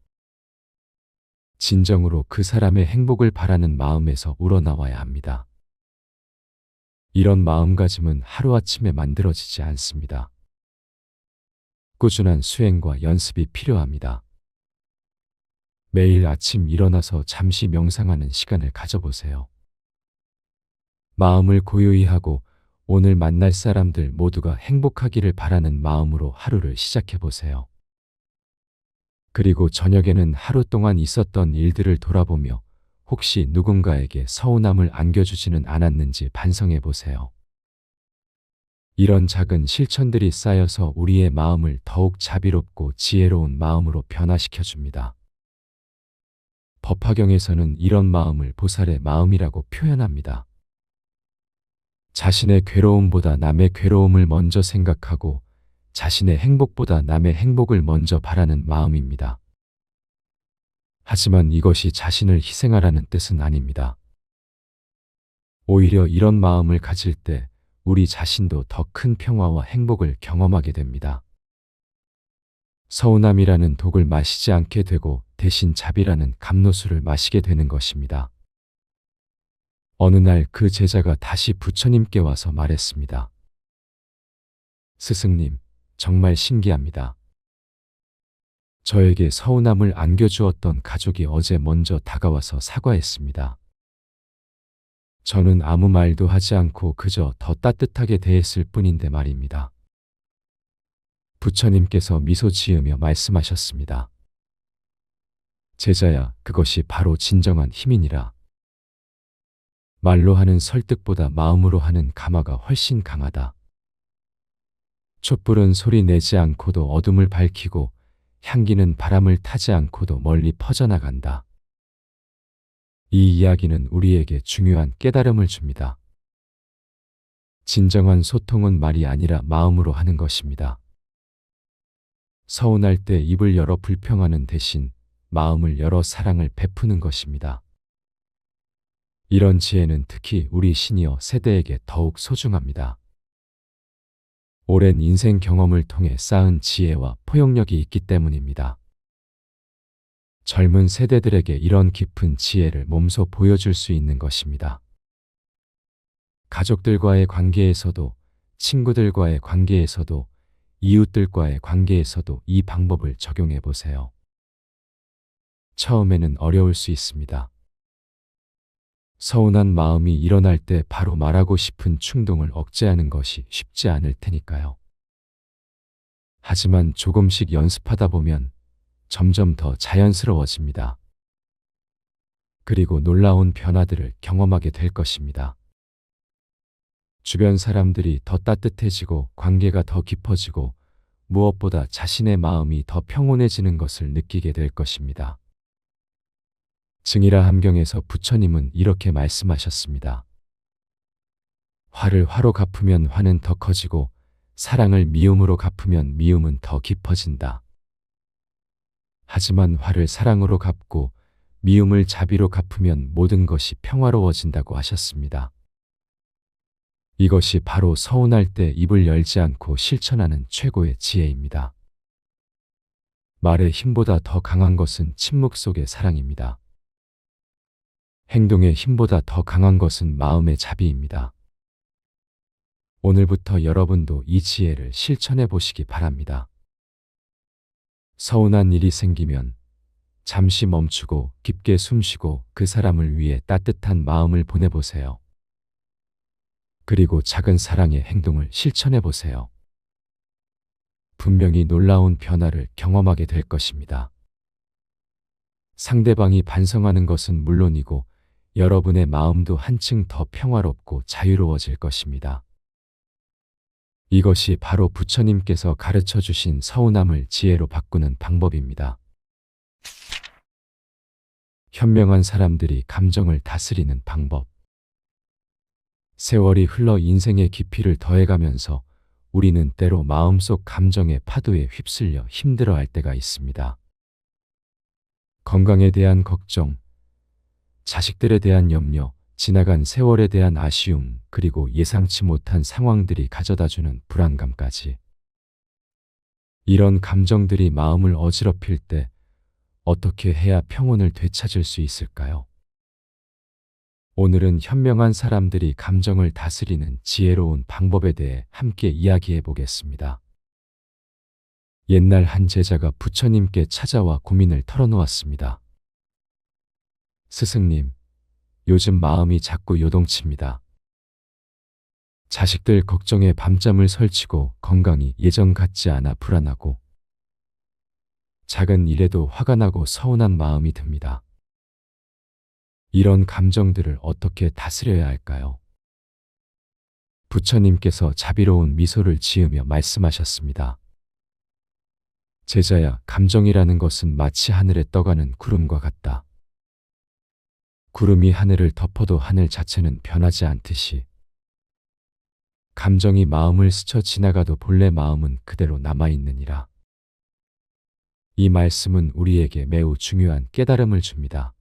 진정으로 그 사람의 행복을 바라는 마음에서 우러나와야 합니다. 이런 마음가짐은 하루아침에 만들어지지 않습니다. 꾸준한 수행과 연습이 필요합니다. 매일 아침 일어나서 잠시 명상하는 시간을 가져보세요. 마음을 고요히 하고 오늘 만날 사람들 모두가 행복하기를 바라는 마음으로 하루를 시작해 보세요. 그리고 저녁에는 하루 동안 있었던 일들을 돌아보며 혹시 누군가에게 서운함을 안겨주지는 않았는지 반성해 보세요. 이런 작은 실천들이 쌓여서 우리의 마음을 더욱 자비롭고 지혜로운 마음으로 변화시켜 줍니다. 법화경에서는 이런 마음을 보살의 마음이라고 표현합니다. 자신의 괴로움보다 남의 괴로움을 먼저 생각하고 자신의 행복보다 남의 행복을 먼저 바라는 마음입니다. 하지만 이것이 자신을 희생하라는 뜻은 아닙니다. 오히려 이런 마음을 가질 때 우리 자신도 더 큰 평화와 행복을 경험하게 됩니다. 서운함이라는 독을 마시지 않게 되고 대신 자비라는 감로수를 마시게 되는 것입니다. 어느 날 그 제자가 다시 부처님께 와서 말했습니다. 스승님, 정말 신기합니다. 저에게 서운함을 안겨주었던 가족이 어제 먼저 다가와서 사과했습니다. 저는 아무 말도 하지 않고 그저 더 따뜻하게 대했을 뿐인데 말입니다. 부처님께서 미소 지으며 말씀하셨습니다. 제자야, 그것이 바로 진정한 힘이니라. 말로 하는 설득보다 마음으로 하는 감화가 훨씬 강하다. 촛불은 소리 내지 않고도 어둠을 밝히고 향기는 바람을 타지 않고도 멀리 퍼져나간다. 이 이야기는 우리에게 중요한 깨달음을 줍니다. 진정한 소통은 말이 아니라 마음으로 하는 것입니다. 서운할 때 입을 열어 불평하는 대신 마음을 열어 사랑을 베푸는 것입니다. 이런 지혜는 특히 우리 시니어 세대에게 더욱 소중합니다. 오랜 인생 경험을 통해 쌓은 지혜와 포용력이 있기 때문입니다. 젊은 세대들에게 이런 깊은 지혜를 몸소 보여줄 수 있는 것입니다. 가족들과의 관계에서도, 친구들과의 관계에서도, 이웃들과의 관계에서도 이 방법을 적용해 보세요. 처음에는 어려울 수 있습니다. 서운한 마음이 일어날 때 바로 말하고 싶은 충동을 억제하는 것이 쉽지 않을 테니까요. 하지만 조금씩 연습하다 보면 점점 더 자연스러워집니다. 그리고 놀라운 변화들을 경험하게 될 것입니다. 주변 사람들이 더 따뜻해지고 관계가 더 깊어지고 무엇보다 자신의 마음이 더 평온해지는 것을 느끼게 될 것입니다. 증이라 함경에서 부처님은 이렇게 말씀하셨습니다. 화를 화로 갚으면 화는 더 커지고 사랑을 미움으로 갚으면 미움은 더 깊어진다. 하지만 화를 사랑으로 갚고 미움을 자비로 갚으면 모든 것이 평화로워진다고 하셨습니다. 이것이 바로 서운할 때 입을 열지 않고 실천하는 최고의 지혜입니다. 말의 힘보다 더 강한 것은 침묵 속의 사랑입니다. 행동의 힘보다 더 강한 것은 마음의 자비입니다. 오늘부터 여러분도 이 지혜를 실천해 보시기 바랍니다. 서운한 일이 생기면 잠시 멈추고 깊게 숨쉬고 그 사람을 위해 따뜻한 마음을 보내보세요. 그리고 작은 사랑의 행동을 실천해 보세요. 분명히 놀라운 변화를 경험하게 될 것입니다. 상대방이 반성하는 것은 물론이고 여러분의 마음도 한층 더 평화롭고 자유로워질 것입니다. 이것이 바로 부처님께서 가르쳐 주신 서운함을 지혜로 바꾸는 방법입니다. 현명한 사람들이 감정을 다스리는 방법. 세월이 흘러 인생의 깊이를 더해가면서 우리는 때로 마음속 감정의 파도에 휩쓸려 힘들어할 때가 있습니다. 건강에 대한 걱정, 자식들에 대한 염려, 지나간 세월에 대한 아쉬움, 그리고 예상치 못한 상황들이 가져다주는 불안감까지. 이런 감정들이 마음을 어지럽힐 때 어떻게 해야 평온을 되찾을 수 있을까요? 오늘은 현명한 사람들이 감정을 다스리는 지혜로운 방법에 대해 함께 이야기해 보겠습니다. 옛날 한 제자가 부처님께 찾아와 고민을 털어놓았습니다. 스승님, 요즘 마음이 자꾸 요동칩니다. 자식들 걱정에 밤잠을 설치고 건강이 예전 같지 않아 불안하고 작은 일에도 화가 나고 서운한 마음이 듭니다. 이런 감정들을 어떻게 다스려야 할까요? 부처님께서 자비로운 미소를 지으며 말씀하셨습니다. 제자야, 감정이라는 것은 마치 하늘에 떠가는 구름과 같다. 구름이 하늘을 덮어도 하늘 자체는 변하지 않듯이 감정이 마음을 스쳐 지나가도 본래 마음은 그대로 남아있느니라. 이 말씀은 우리에게 매우 중요한 깨달음을 줍니다.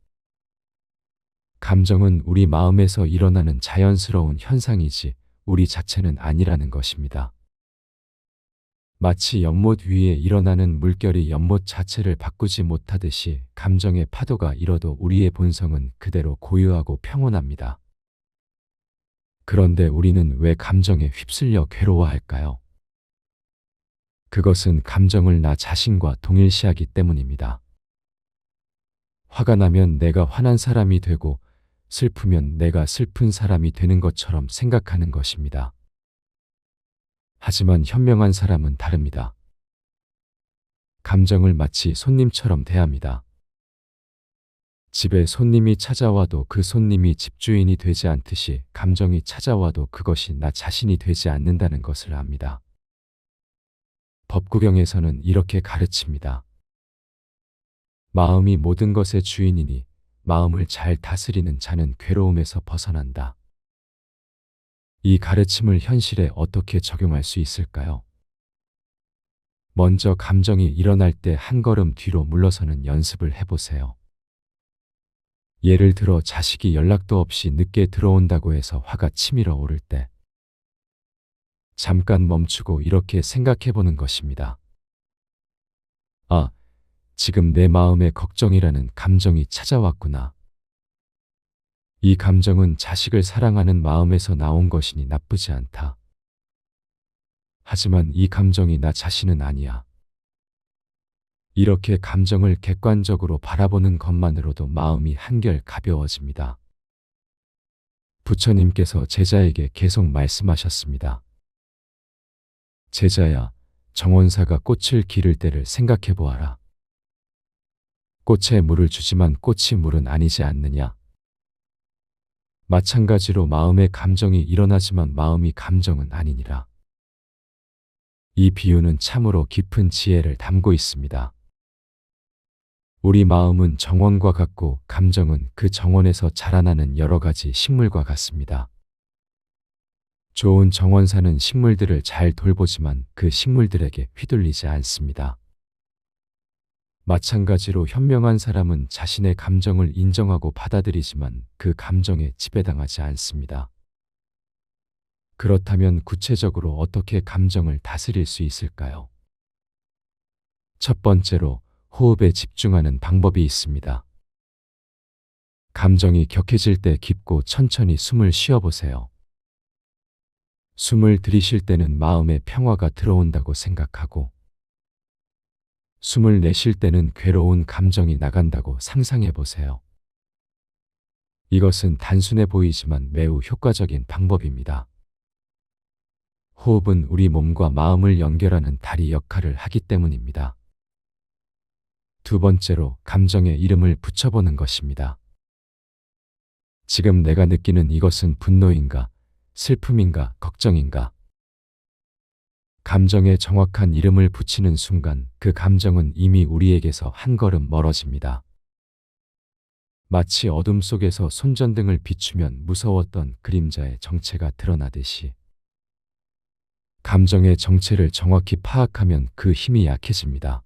감정은 우리 마음에서 일어나는 자연스러운 현상이지 우리 자체는 아니라는 것입니다. 마치 연못 위에 일어나는 물결이 연못 자체를 바꾸지 못하듯이 감정의 파도가 일어도 우리의 본성은 그대로 고유하고 평온합니다. 그런데 우리는 왜 감정에 휩쓸려 괴로워할까요? 그것은 감정을 나 자신과 동일시하기 때문입니다. 화가 나면 내가 화난 사람이 되고 슬프면 내가 슬픈 사람이 되는 것처럼 생각하는 것입니다. 하지만 현명한 사람은 다릅니다. 감정을 마치 손님처럼 대합니다. 집에 손님이 찾아와도 그 손님이 집주인이 되지 않듯이 감정이 찾아와도 그것이 나 자신이 되지 않는다는 것을 압니다. 법구경에서는 이렇게 가르칩니다. 마음이 모든 것의 주인이니 마음을 잘 다스리는 자는 괴로움에서 벗어난다. 이 가르침을 현실에 어떻게 적용할 수 있을까요? 먼저 감정이 일어날 때 한 걸음 뒤로 물러서는 연습을 해보세요. 예를 들어 자식이 연락도 없이 늦게 들어온다고 해서 화가 치밀어 오를 때 잠깐 멈추고 이렇게 생각해 보는 것입니다. 아, 지금 내 마음에 걱정이라는 감정이 찾아왔구나. 이 감정은 자식을 사랑하는 마음에서 나온 것이니 나쁘지 않다. 하지만 이 감정이 나 자신은 아니야. 이렇게 감정을 객관적으로 바라보는 것만으로도 마음이 한결 가벼워집니다. 부처님께서 제자에게 계속 말씀하셨습니다. 제자야, 정원사가 꽃을 기를 때를 생각해 보아라. 꽃에 물을 주지만 꽃이 물은 아니지 않느냐? 마찬가지로 마음의 감정이 일어나지만 마음이 감정은 아니니라. 이 비유는 참으로 깊은 지혜를 담고 있습니다. 우리 마음은 정원과 같고 감정은 그 정원에서 자라나는 여러 가지 식물과 같습니다. 좋은 정원사는 식물들을 잘 돌보지만 그 식물들에게 휘둘리지 않습니다. 마찬가지로 현명한 사람은 자신의 감정을 인정하고 받아들이지만 그 감정에 지배당하지 않습니다. 그렇다면 구체적으로 어떻게 감정을 다스릴 수 있을까요? 첫 번째로 호흡에 집중하는 방법이 있습니다. 감정이 격해질 때 깊고 천천히 숨을 쉬어보세요. 숨을 들이쉴 때는 마음의 평화가 들어온다고 생각하고 숨을 내쉴 때는 괴로운 감정이 나간다고 상상해 보세요. 이것은 단순해 보이지만 매우 효과적인 방법입니다. 호흡은 우리 몸과 마음을 연결하는 다리 역할을 하기 때문입니다. 두 번째로 감정에 이름을 붙여보는 것입니다. 지금 내가 느끼는 이것은 분노인가, 슬픔인가, 걱정인가? 감정에 정확한 이름을 붙이는 순간 그 감정은 이미 우리에게서 한 걸음 멀어집니다. 마치 어둠 속에서 손전등을 비추면 무서웠던 그림자의 정체가 드러나듯이 감정의 정체를 정확히 파악하면 그 힘이 약해집니다.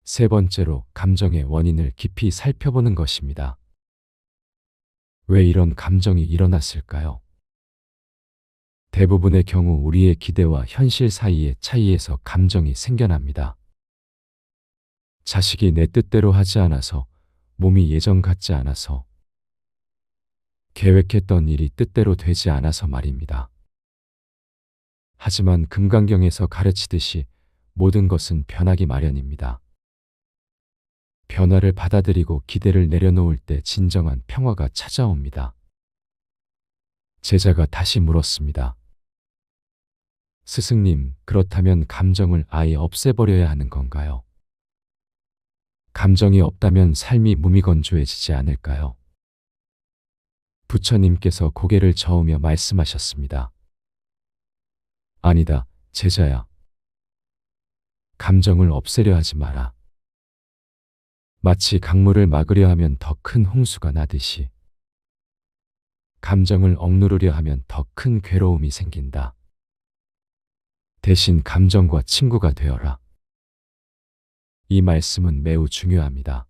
세 번째로 감정의 원인을 깊이 살펴보는 것입니다. 왜 이런 감정이 일어났을까요? 대부분의 경우 우리의 기대와 현실 사이의 차이에서 감정이 생겨납니다. 자식이 내 뜻대로 하지 않아서, 몸이 예전 같지 않아서, 계획했던 일이 뜻대로 되지 않아서 말입니다. 하지만 금강경에서 가르치듯이 모든 것은 변하기 마련입니다. 변화를 받아들이고 기대를 내려놓을 때 진정한 평화가 찾아옵니다. 제자가 다시 물었습니다. 스승님, 그렇다면 감정을 아예 없애버려야 하는 건가요? 감정이 없다면 삶이 무미건조해지지 않을까요? 부처님께서 고개를 저으며 말씀하셨습니다. 아니다, 제자야. 감정을 없애려 하지 마라. 마치 강물을 막으려 하면 더 큰 홍수가 나듯이 감정을 억누르려 하면 더 큰 괴로움이 생긴다. 대신 감정과 친구가 되어라. 이 말씀은 매우 중요합니다.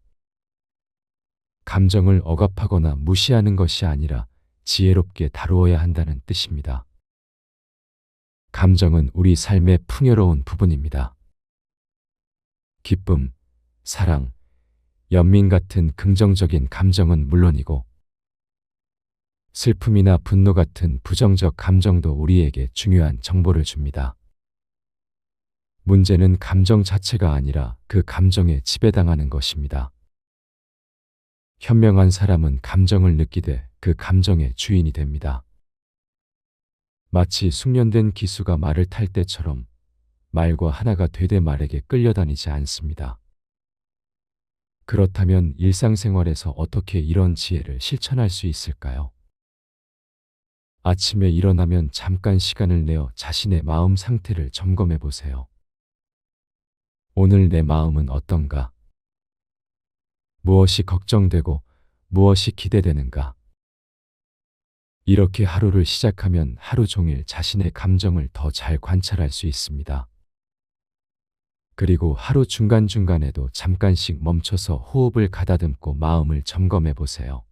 감정을 억압하거나 무시하는 것이 아니라 지혜롭게 다루어야 한다는 뜻입니다. 감정은 우리 삶의 풍요로운 부분입니다. 기쁨, 사랑, 연민 같은 긍정적인 감정은 물론이고 슬픔이나 분노 같은 부정적 감정도 우리에게 중요한 정보를 줍니다. 문제는 감정 자체가 아니라 그 감정에 지배당하는 것입니다. 현명한 사람은 감정을 느끼되 그 감정의 주인이 됩니다. 마치 숙련된 기수가 말을 탈 때처럼 말과 하나가 되되 말에게 끌려다니지 않습니다. 그렇다면 일상생활에서 어떻게 이런 지혜를 실천할 수 있을까요? 아침에 일어나면 잠깐 시간을 내어 자신의 마음 상태를 점검해 보세요. 오늘 내 마음은 어떤가? 무엇이 걱정되고 무엇이 기대되는가. 이렇게 하루를 시작하면 하루 종일 자신의 감정을 더 잘 관찰할 수 있습니다. 그리고 하루 중간중간에도 잠깐씩 멈춰서 호흡을 가다듬고 마음을 점검해 보세요.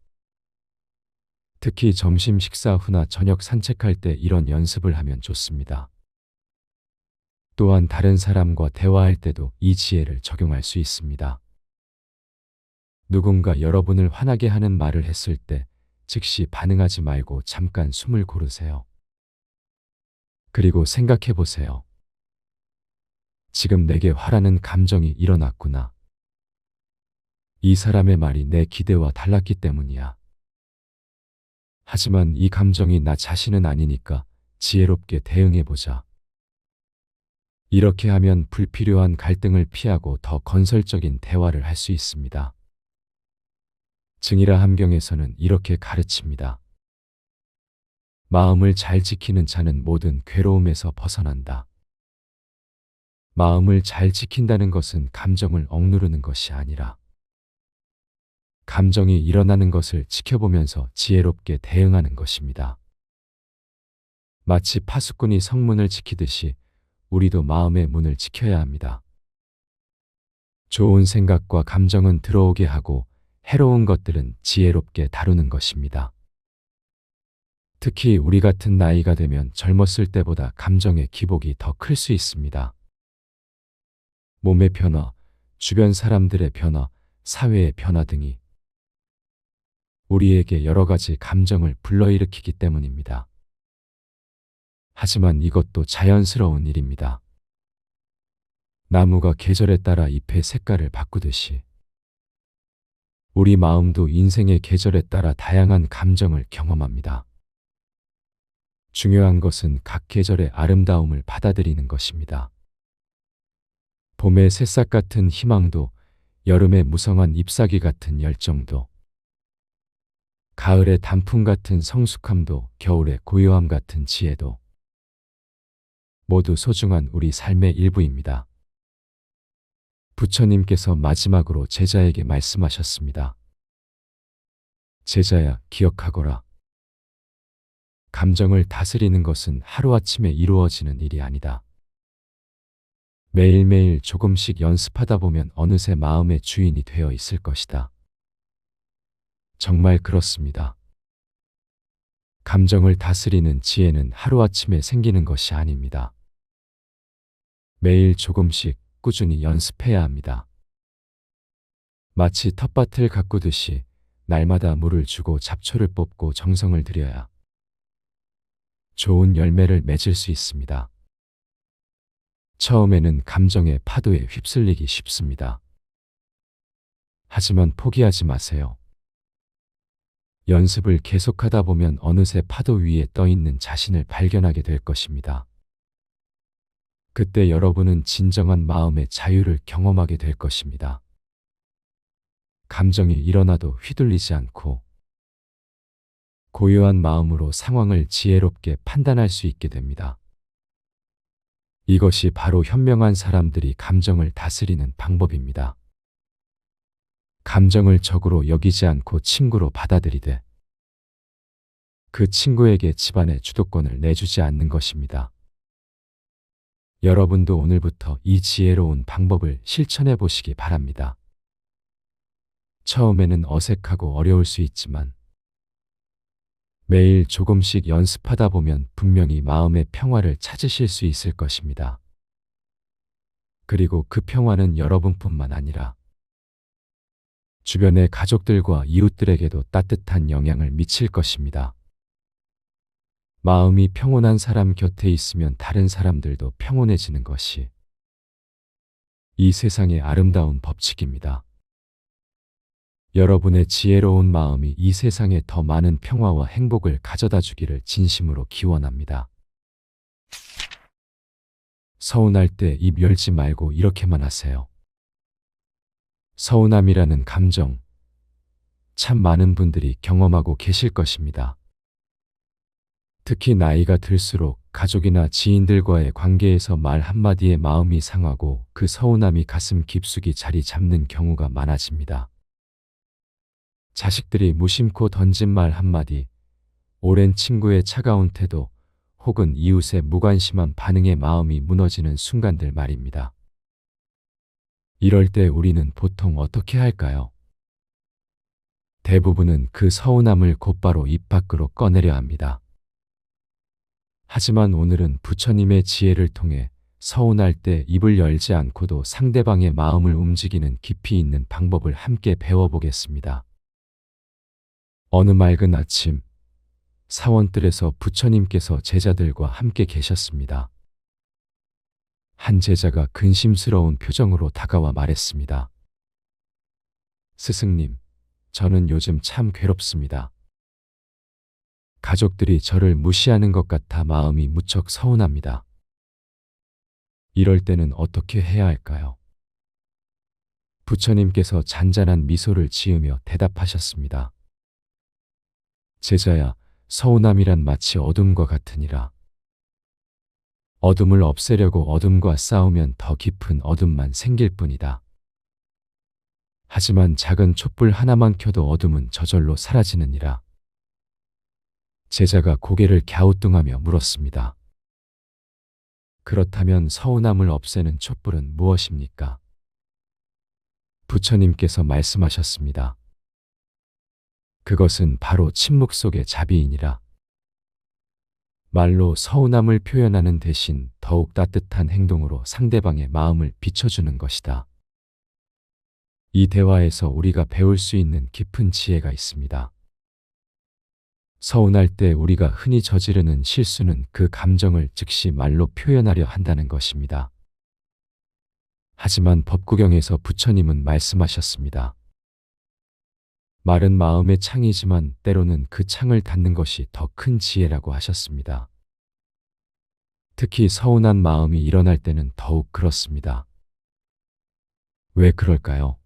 특히 점심 식사 후나 저녁 산책할 때 이런 연습을 하면 좋습니다. 또한 다른 사람과 대화할 때도 이 지혜를 적용할 수 있습니다. 누군가 여러분을 화나게 하는 말을 했을 때 즉시 반응하지 말고 잠깐 숨을 고르세요. 그리고 생각해 보세요. 지금 내게 화라는 감정이 일어났구나. 이 사람의 말이 내 기대와 달랐기 때문이야. 하지만 이 감정이 나 자신은 아니니까 지혜롭게 대응해 보자. 이렇게 하면 불필요한 갈등을 피하고 더 건설적인 대화를 할 수 있습니다. 증이라 함경에서는 이렇게 가르칩니다. 마음을 잘 지키는 자는 모든 괴로움에서 벗어난다. 마음을 잘 지킨다는 것은 감정을 억누르는 것이 아니라 감정이 일어나는 것을 지켜보면서 지혜롭게 대응하는 것입니다. 마치 파수꾼이 성문을 지키듯이 우리도 마음의 문을 지켜야 합니다. 좋은 생각과 감정은 들어오게 하고 해로운 것들은 지혜롭게 다루는 것입니다. 특히 우리 같은 나이가 되면 젊었을 때보다 감정의 기복이 더 클 수 있습니다. 몸의 변화, 주변 사람들의 변화, 사회의 변화 등이 우리에게 여러 가지 감정을 불러일으키기 때문입니다. 하지만 이것도 자연스러운 일입니다. 나무가 계절에 따라 잎의 색깔을 바꾸듯이 우리 마음도 인생의 계절에 따라 다양한 감정을 경험합니다. 중요한 것은 각 계절의 아름다움을 받아들이는 것입니다. 봄의 새싹 같은 희망도, 여름의 무성한 잎사귀 같은 열정도, 가을의 단풍 같은 성숙함도, 겨울의 고요함 같은 지혜도 모두 소중한 우리 삶의 일부입니다. 부처님께서 마지막으로 제자에게 말씀하셨습니다. 제자야, 기억하거라. 감정을 다스리는 것은 하루아침에 이루어지는 일이 아니다. 매일매일 조금씩 연습하다 보면 어느새 마음의 주인이 되어 있을 것이다. 정말 그렇습니다. 감정을 다스리는 지혜는 하루아침에 생기는 것이 아닙니다. 매일 조금씩 꾸준히 연습해야 합니다. 마치 텃밭을 가꾸듯이 날마다 물을 주고 잡초를 뽑고 정성을 들여야 좋은 열매를 맺을 수 있습니다. 처음에는 감정의 파도에 휩쓸리기 쉽습니다. 하지만 포기하지 마세요. 연습을 계속하다 보면 어느새 파도 위에 떠 있는 자신을 발견하게 될 것입니다. 그때 여러분은 진정한 마음의 자유를 경험하게 될 것입니다. 감정이 일어나도 휘둘리지 않고 고요한 마음으로 상황을 지혜롭게 판단할 수 있게 됩니다. 이것이 바로 현명한 사람들이 감정을 다스리는 방법입니다. 감정을 적으로 여기지 않고 친구로 받아들이되 그 친구에게 집안의 주도권을 내주지 않는 것입니다. 여러분도 오늘부터 이 지혜로운 방법을 실천해 보시기 바랍니다. 처음에는 어색하고 어려울 수 있지만 매일 조금씩 연습하다 보면 분명히 마음의 평화를 찾으실 수 있을 것입니다. 그리고 그 평화는 여러분뿐만 아니라 주변의 가족들과 이웃들에게도 따뜻한 영향을 미칠 것입니다. 마음이 평온한 사람 곁에 있으면 다른 사람들도 평온해지는 것이 이 세상의 아름다운 법칙입니다. 여러분의 지혜로운 마음이 이 세상에 더 많은 평화와 행복을 가져다 주기를 진심으로 기원합니다. 서운할 때 입 열지 말고 이렇게만 하세요. 서운함이라는 감정, 참 많은 분들이 경험하고 계실 것입니다. 특히 나이가 들수록 가족이나 지인들과의 관계에서 말 한마디에 마음이 상하고 그 서운함이 가슴 깊숙이 자리 잡는 경우가 많아집니다. 자식들이 무심코 던진 말 한마디, 오랜 친구의 차가운 태도, 혹은 이웃의 무관심한 반응에 마음이 무너지는 순간들 말입니다. 이럴 때 우리는 보통 어떻게 할까요? 대부분은 그 서운함을 곧바로 입 밖으로 꺼내려 합니다. 하지만 오늘은 부처님의 지혜를 통해 서운할 때 입을 열지 않고도 상대방의 마음을 움직이는 깊이 있는 방법을 함께 배워보겠습니다. 어느 맑은 아침, 사원뜰에서 부처님께서 제자들과 함께 계셨습니다. 한 제자가 근심스러운 표정으로 다가와 말했습니다. 스승님, 저는 요즘 참 괴롭습니다. 가족들이 저를 무시하는 것 같아 마음이 무척 서운합니다. 이럴 때는 어떻게 해야 할까요? 부처님께서 잔잔한 미소를 지으며 대답하셨습니다. 제자야, 서운함이란 마치 어둠과 같으니라. 어둠을 없애려고 어둠과 싸우면 더 깊은 어둠만 생길 뿐이다. 하지만 작은 촛불 하나만 켜도 어둠은 저절로 사라지느니라. 제자가 고개를 갸우뚱하며 물었습니다. 그렇다면 서운함을 없애는 촛불은 무엇입니까? 부처님께서 말씀하셨습니다. 그것은 바로 침묵 속의 자비이니라. 말로 서운함을 표현하는 대신 더욱 따뜻한 행동으로 상대방의 마음을 비춰주는 것이다. 이 대화에서 우리가 배울 수 있는 깊은 지혜가 있습니다. 서운할 때 우리가 흔히 저지르는 실수는 그 감정을 즉시 말로 표현하려 한다는 것입니다. 하지만 법구경에서 부처님은 말씀하셨습니다. 말은 마음의 창이지만 때로는 그 창을 닫는 것이 더 큰 지혜라고 하셨습니다. 특히 서운한 마음이 일어날 때는 더욱 그렇습니다. 왜 그럴까요?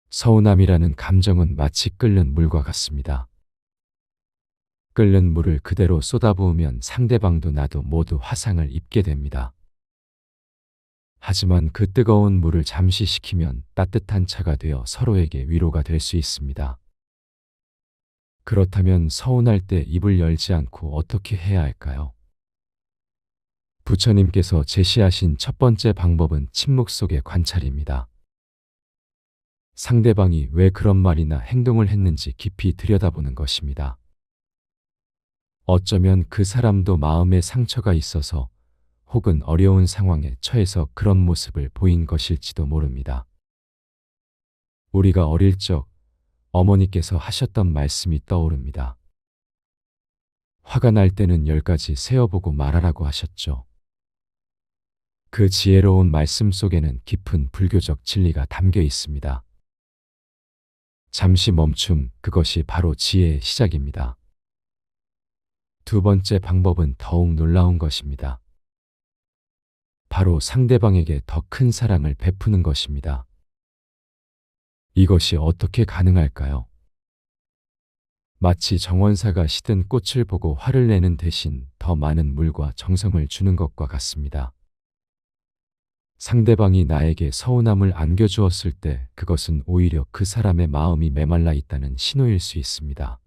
서운함이라는 감정은 마치 끓는 물과 같습니다. 끓는 물을 그대로 쏟아부으면 상대방도 나도 모두 화상을 입게 됩니다. 하지만 그 뜨거운 물을 잠시 식히면 따뜻한 차가 되어 서로에게 위로가 될 수 있습니다. 그렇다면 서운할 때 입을 열지 않고 어떻게 해야 할까요? 부처님께서 제시하신 첫 번째 방법은 침묵 속의 관찰입니다. 상대방이 왜 그런 말이나 행동을 했는지 깊이 들여다보는 것입니다. 어쩌면 그 사람도 마음에 상처가 있어서 혹은 어려운 상황에 처해서 그런 모습을 보인 것일지도 모릅니다. 우리가 어릴 적 어머니께서 하셨던 말씀이 떠오릅니다. 화가 날 때는 10가지 세어보고 말하라고 하셨죠. 그 지혜로운 말씀 속에는 깊은 불교적 진리가 담겨 있습니다. 잠시 멈춤, 그것이 바로 지혜의 시작입니다. 두 번째 방법은 더욱 놀라운 것입니다. 바로 상대방에게 더 큰 사랑을 베푸는 것입니다. 이것이 어떻게 가능할까요? 마치 정원사가 시든 꽃을 보고 화를 내는 대신 더 많은 물과 정성을 주는 것과 같습니다. 상대방이 나에게 서운함을 안겨주었을 때 그것은 오히려 그 사람의 마음이 메말라 있다는 신호일 수 있습니다.